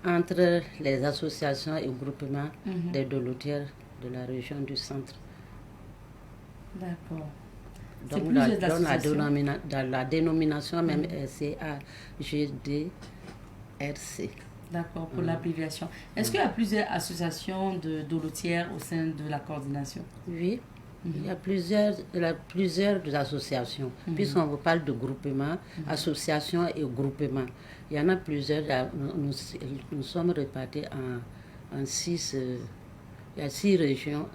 Entre les associations et groupements des dolotières de la région du Centre. D'accord. Donc, dans la dénomination même, CAGDRC. D'accord, pour l'abréviation. Est-ce qu'il y a plusieurs associations de dolotières au sein de la coordination? Oui, il y a plusieurs associations. Puisqu'on vous parle de groupement, association et groupement. Il y en a plusieurs. Nous sommes répartis en 6 il y a 6 régions,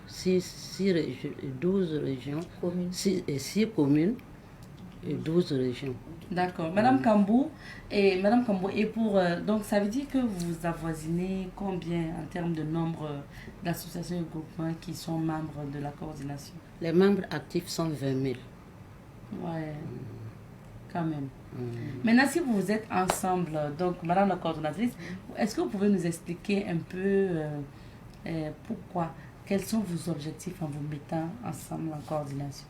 12 régions, 6 communes et 12 régions. D'accord. Madame Kambou, et pour donc ça veut dire que vous avoisinez combien en termes de nombre d'associations et groupements qui sont membres de la coordination? Les membres actifs sont 20 000. Ouais, quand même. Maintenant, si vous êtes ensemble, donc madame la coordonnatrice, est-ce que vous pouvez nous expliquer un peu pourquoi, quels sont vos objectifs en vous mettant ensemble en coordination?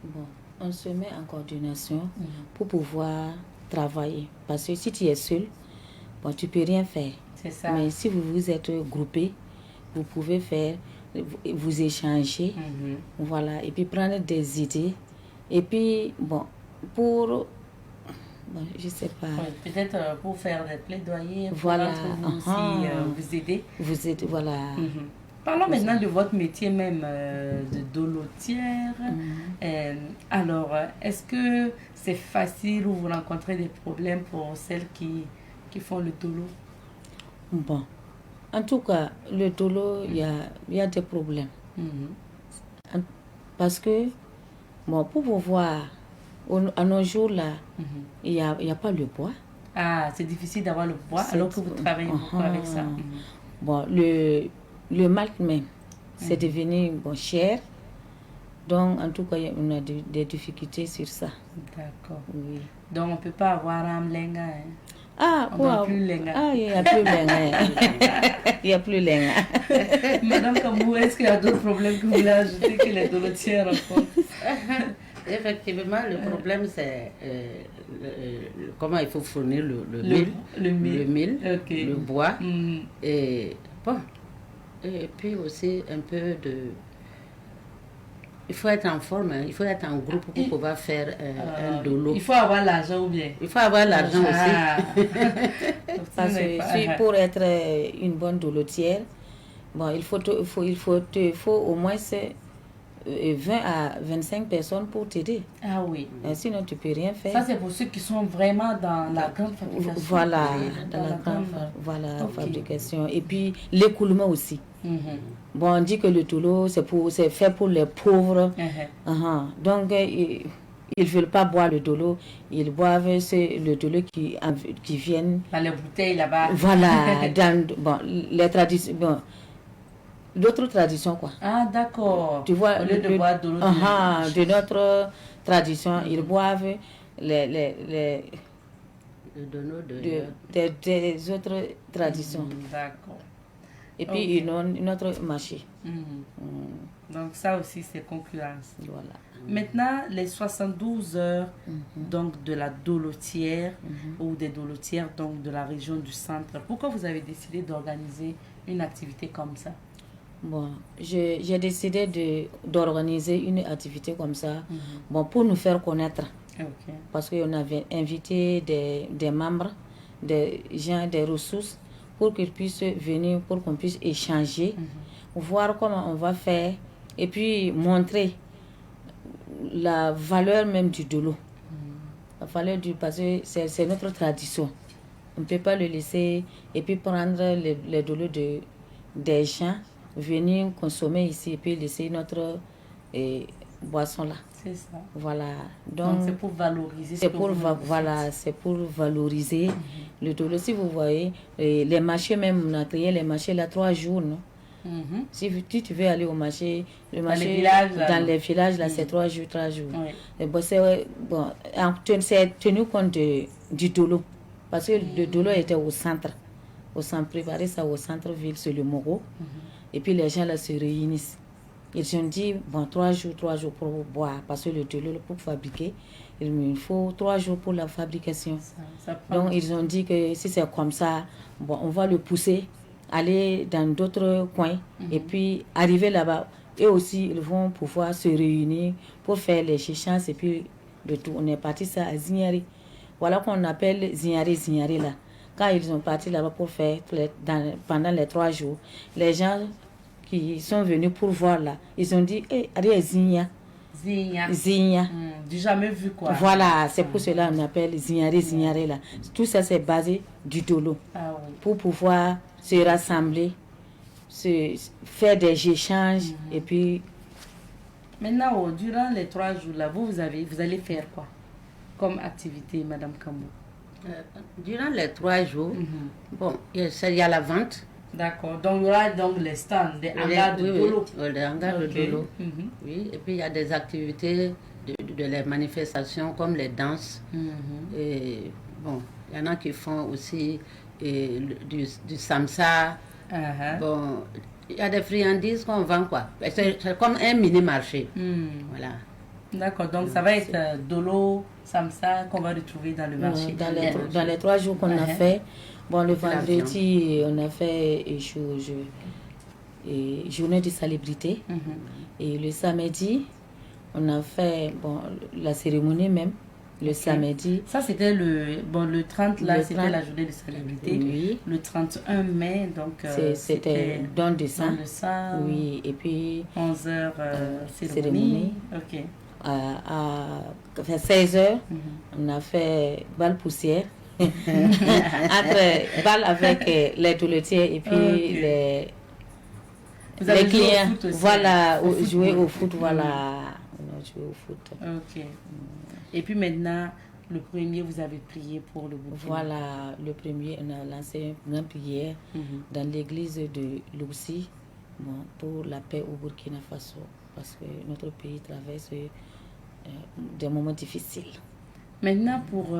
Bon, on se met en coordination pour pouvoir travailler. Parce que si tu es seul, bon, tu ne peux rien faire. C'est ça. Mais si vous vous êtes groupés, vous pouvez faire, vous échanger, voilà, et puis prendre des idées. Et puis, bon, bon, je sais pas. Oui, peut-être pour faire des plaidoyers, voilà, pour vous aussi vous aider. Vous êtes, voilà. Parlons maintenant de votre métier même de dolotière. Alors, est-ce que c'est facile ou vous rencontrez des problèmes pour celles qui font le dolo? Bon, en tout cas, le dolo, il y a des problèmes. Parce que, bon, pour pouvoir, à nos jours là, il n'y a pas le bois. Ah, c'est difficile d'avoir le bois alors que vous travaillez beaucoup avec ça. Bon, le malt même, c'est devenu cher. Donc, en tout cas, on a des difficultés sur ça. D'accord. Oui. Donc, on ne peut pas avoir un lenga. Ah, on n'a plus lenga. Ah, il n'y a plus lenga. Il n'y a plus lenga. Madame Kambou, est-ce qu'il y a d'autres problèmes que vous voulez ajouter que les dolotières rencontrent? Effectivement, le problème, c'est comment il faut fournir le mil, okay. le bois. Et bon, et puis aussi un peu de... Il faut être en forme, il faut être en groupe pour pouvoir faire un dolo. Il faut avoir l'argent ou bien? Il faut avoir l'argent aussi. Parce que pour être une bonne dolotière, bon, il faut au moins 20 à 25 personnes pour t'aider. Ah oui. Sinon, tu ne peux rien faire. Ça, c'est pour ceux qui sont vraiment dans la grande fabrication. Voilà, dans la grande fabrication. Et puis, l'écoulement aussi. Bon, on dit que le dolo, c'est fait pour les pauvres. Donc, ils ne veulent pas boire le dolo. Ils boivent le dolo qui viennent... Dans les bouteilles là-bas. Voilà, dans les traditions... Bon, d'autres traditions, quoi. Ah, d'accord. Tu vois, au lieu de boire de l'eau de notre tradition, ils boivent les des autres traditions. D'accord. Et puis, ils ont une autre marché. Donc, ça aussi, c'est concurrence. Voilà. Maintenant, les 72 heures donc, de la dolotière ou des dolotières donc, de la région du centre, pourquoi vous avez décidé d'organiser une activité comme ça? Bon, j'ai décidé d'organiser une activité comme ça bon, pour nous faire connaître. Okay. Parce qu'on avait invité des membres, des gens, des ressources pour qu'ils puissent venir, pour qu'on puisse échanger, voir comment on va faire et puis montrer la valeur même du dolo. La valeur parce que c'est notre tradition. On ne peut pas le laisser et puis prendre les dolos des gens, venir consommer ici et puis laisser notre boisson là. C'est ça. Voilà. Donc c'est pour valoriser. C'est pour valoriser le dolo. Si vous voyez, les marchés même, on a créé les marchés là 3 jours, non? Si tu veux aller au marché, dans les villages là, c'est 3 jours, 3 jours. Oui. Et bon, c'est tenu compte du dolo. Parce que le dolo était au centre. Préparé ça au centre-ville, c'est le Moro. Et puis les gens là se réunissent. Ils ont dit, bon, 3 jours pour boire. Parce que le dolo, pour fabriquer, il faut 3 jours pour la fabrication. Donc ils ont dit que si c'est comme ça, bon, on va le pousser, aller dans d'autres coins et puis arriver là-bas eux aussi, ils vont pouvoir se réunir pour faire les échanges et puis le tout. On est parti ça à Zignari. Voilà qu'on appelle Zignari là. Quand ils sont partis là-bas pour faire pendant les 3 jours, les gens qui sont venus pour voir là, ils ont dit, allez, Zigna. Du jamais vu quoi. Voilà, c'est pour cela qu'on appelle Zignari là. Tout ça, c'est basé du dolo. Ah, oui. Pour pouvoir se rassembler, faire des échanges et puis... Maintenant, durant les 3 jours là, vous allez faire quoi comme activité, Madame Kambou? Durant les 3 jours, bon, il y a la vente. D'accord. Donc, il y aura donc les stands, des hangars de dolo. Oui, des hangars de dolo. Oui, et puis il y a des activités de les manifestations comme les danses. Et bon, il y en a qui font aussi du samsa. Bon, il y a des friandises qu'on vend quoi. C'est comme un mini-marché. Voilà. D'accord, donc ça va être dolo, samsa qu'on va retrouver dans le marché. Dans les 3 jours qu'on a fait, bon, le vendredi, on a fait journée de célébrité. Et le samedi, on a fait la cérémonie même. Le samedi. Ça, c'était le 30, là, c'était la journée de célébrité. Oui. Le 31 mai, donc. C'était don de sang. Oui, et puis. 11h, cérémonie. Ok. À 16h, on a fait balle poussière. Après, balle avec les toiletiers et puis les clients. Voilà, jouer au foot, voilà. On a joué au foot. Ok. Et puis maintenant, le premier, vous avez prié pour le Burkina. Voilà, le premier, on a lancé une grande prière dans l'église de Loussi pour la paix au Burkina Faso. Parce que notre pays traverse des moments difficiles. Maintenant, pour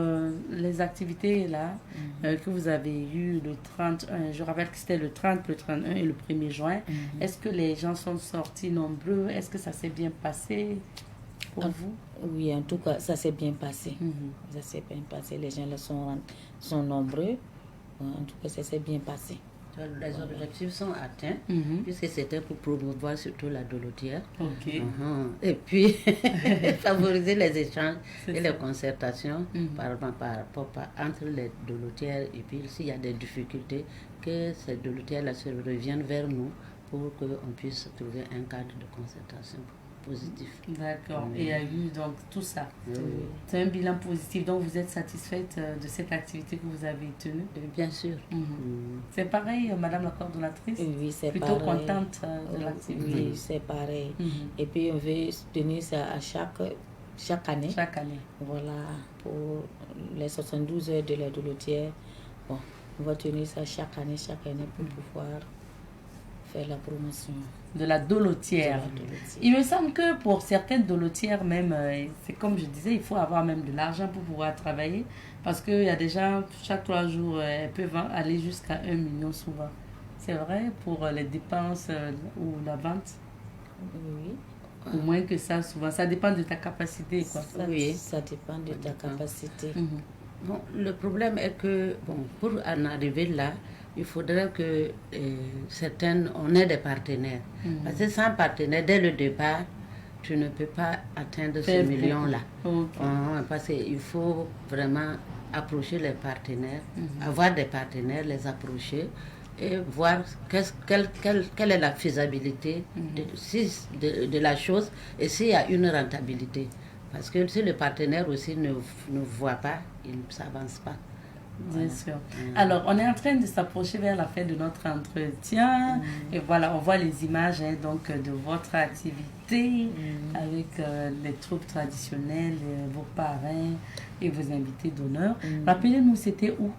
les activités là, que vous avez eues le 31, je rappelle que c'était le 30, le 31 et le 1er juin, est-ce que les gens sont sortis nombreux? Est-ce que ça s'est bien passé pour vous? Oui, en tout cas, ça s'est bien passé. Ça s'est bien passé. Les gens là sont nombreux. En tout cas, ça s'est bien passé. Les objectifs sont atteints, puisque c'était pour promouvoir surtout la dolotière. Et puis, favoriser les échanges et les concertations entre les dolotières. Et puis, s'il y a des difficultés, que ces dolotières-là se reviennent vers nous pour qu'on puisse trouver un cadre de concertation positif. D'accord. Et il y a eu donc tout ça. C'est un bilan positif. Donc vous êtes satisfaite de cette activité que vous avez tenue? Bien sûr. C'est pareil, Madame la coordonnatrice? Oui, c'est plutôt pareil. Contente de l'activité? Oui, c'est pareil. Et puis on veut tenir ça à chaque année. Chaque année. Voilà, pour les 72 heures de la dolotière. Bon, on va tenir ça chaque année pour pouvoir faire la promotion. De la dolotière. Il me semble que pour certaines dolotières même, c'est comme je disais, il faut avoir même de l'argent pour pouvoir travailler. Parce qu'il y a des gens, chaque 3 jours, elles peuvent aller jusqu'à 1 million souvent. C'est vrai pour les dépenses ou la vente? Oui. Au moins que ça, souvent. Ça dépend de ta capacité, quoi. Ça dépend de ta capacité. Bon, le problème est que, pour en arriver là, il faudrait que on ait des partenaires. Parce que sans partenaire, dès le départ, tu ne peux pas atteindre ce million-là. Parce qu'il faut vraiment approcher les partenaires, avoir des partenaires, les approcher et voir quelle est la faisabilité de la chose et s'il y a une rentabilité. Parce que si le partenaire aussi ne voit pas, il ne s'avance pas. Bien sûr. Alors, on est en train de s'approcher vers la fin de notre entretien. Et voilà, on voit les images donc, de votre activité avec les troupes traditionnelles, vos parrains et vos invités d'honneur. Rappelez-nous, c'était où?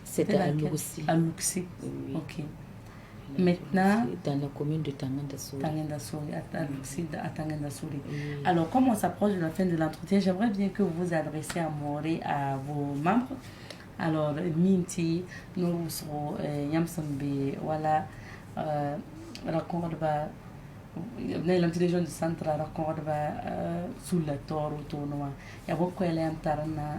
C'était à Louxi. À Louxi. Oui. Ok. Maintenant, dans la commune de Tangandasouri. À Tangandasouri. Alors, comme on s'approche de la fin de l'entretien, j'aimerais bien que vous vous adressiez à Moré, à vos membres. Alors, Minti, nous serons Yamsambe, voilà, raconte-va, l'intelligence du centre raconte-va sous le tort au tournoi. Il y a beaucoup d'éléments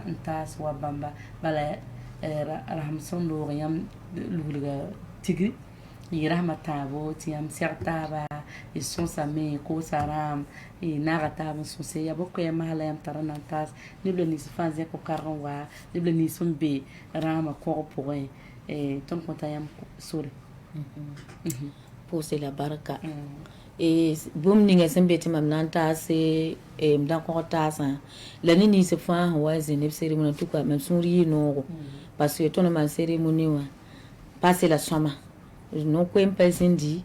en tasse ou à Bamba, voilà, Rahamson, l'Orient, l'Oulga Tigri. Irama tabo, tiam sertaba, e son same, ko saram, e narataba son se, ya boko ya mahala yam taranantas, nible ni fanze ko karanwa, nible ni sumbe, rama ko pour e ton konta yam sore. Pousser la baraka. Et boum ninga sembe ti mam nanta se e mdan ko tasa la nini se fa wa zineb cérémonie tout quoi même souri no parce que ton ma cérémonie wa passer la soma no ko empezindi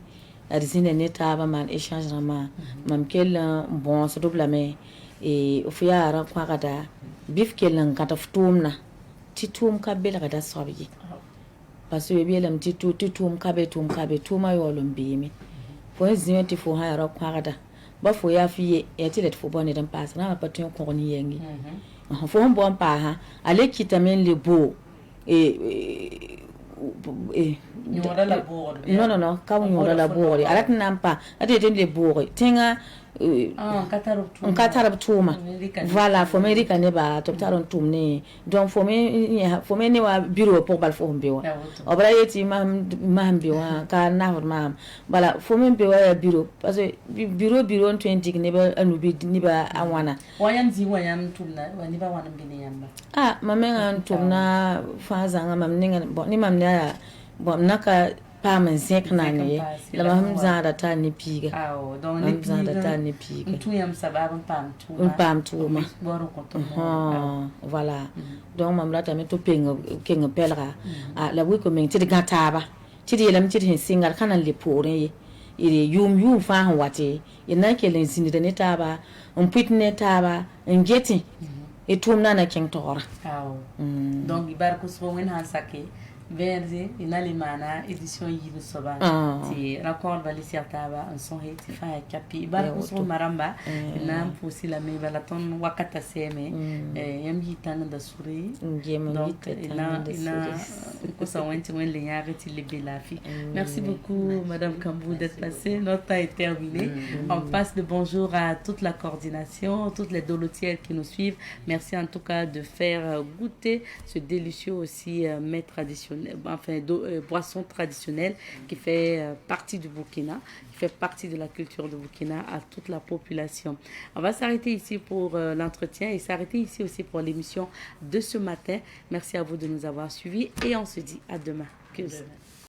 adizine neta ba man échange ma mam kel bon so double mais et au fiya ra kwa kada bif kel kata futumna titum ka bela kada sobi parce que bielam titum ka be tuma yolum bimi fo zin ti fo ha yara kwagada ba fo ya fiye ya ti let fo bonne dan passe na pa tun ko ni yengi fo on bon pa ha ale kitamen le beau et non ka nyora la beau alat nampa ade den le beau tinga katarab tuma voilà fo me rika ne ba to taron tumne donc fo me ne wa bureau pour bal fo mbewa obra yeti mam mbewa ka na mam bala fo me mbewa bureau parce que bureau 20 ne ba anubi ni ba awana wayan tumna wani ba wana mbine yamba mamenga tumna fa zanga mam ninga ni mam na bon naka pa man zekna ne la mam zada ta ni piga donc ni zada ta ni piga tu yam sabab pam tuma boro ko to voilà donc mam la tamit to kenga pelra la wi ko men ti gataba ti lam ti singal kana le pore ire yum fa wate ina kelen zini da ne taba pitne taba ngeti e tumna na ken tora donc ibar ko so wen hansake verze inalimana édition yidu soba ti raconte vali sertaba un son heti fa kapi bar ko so maramba nam posi la me bala ton wakata seme yam hitana da suri donc ina ko so wenti wen le yaga ti le belafi. Merci beaucoup madame Kambou d'être passée, notre temps est terminé. On passe le bonjour à toute la coordination, toutes les dolotières qui nous suivent. Merci en tout cas de faire goûter ce délicieux aussi mets traditionnel, enfin boisson traditionnelle qui fait partie du Burkina, qui fait partie de la culture du Burkina à toute la population. On va s'arrêter ici pour l'entretien et s'arrêter ici aussi pour l'émission de ce matin. Merci à vous de nous avoir suivis et on se dit à demain. Que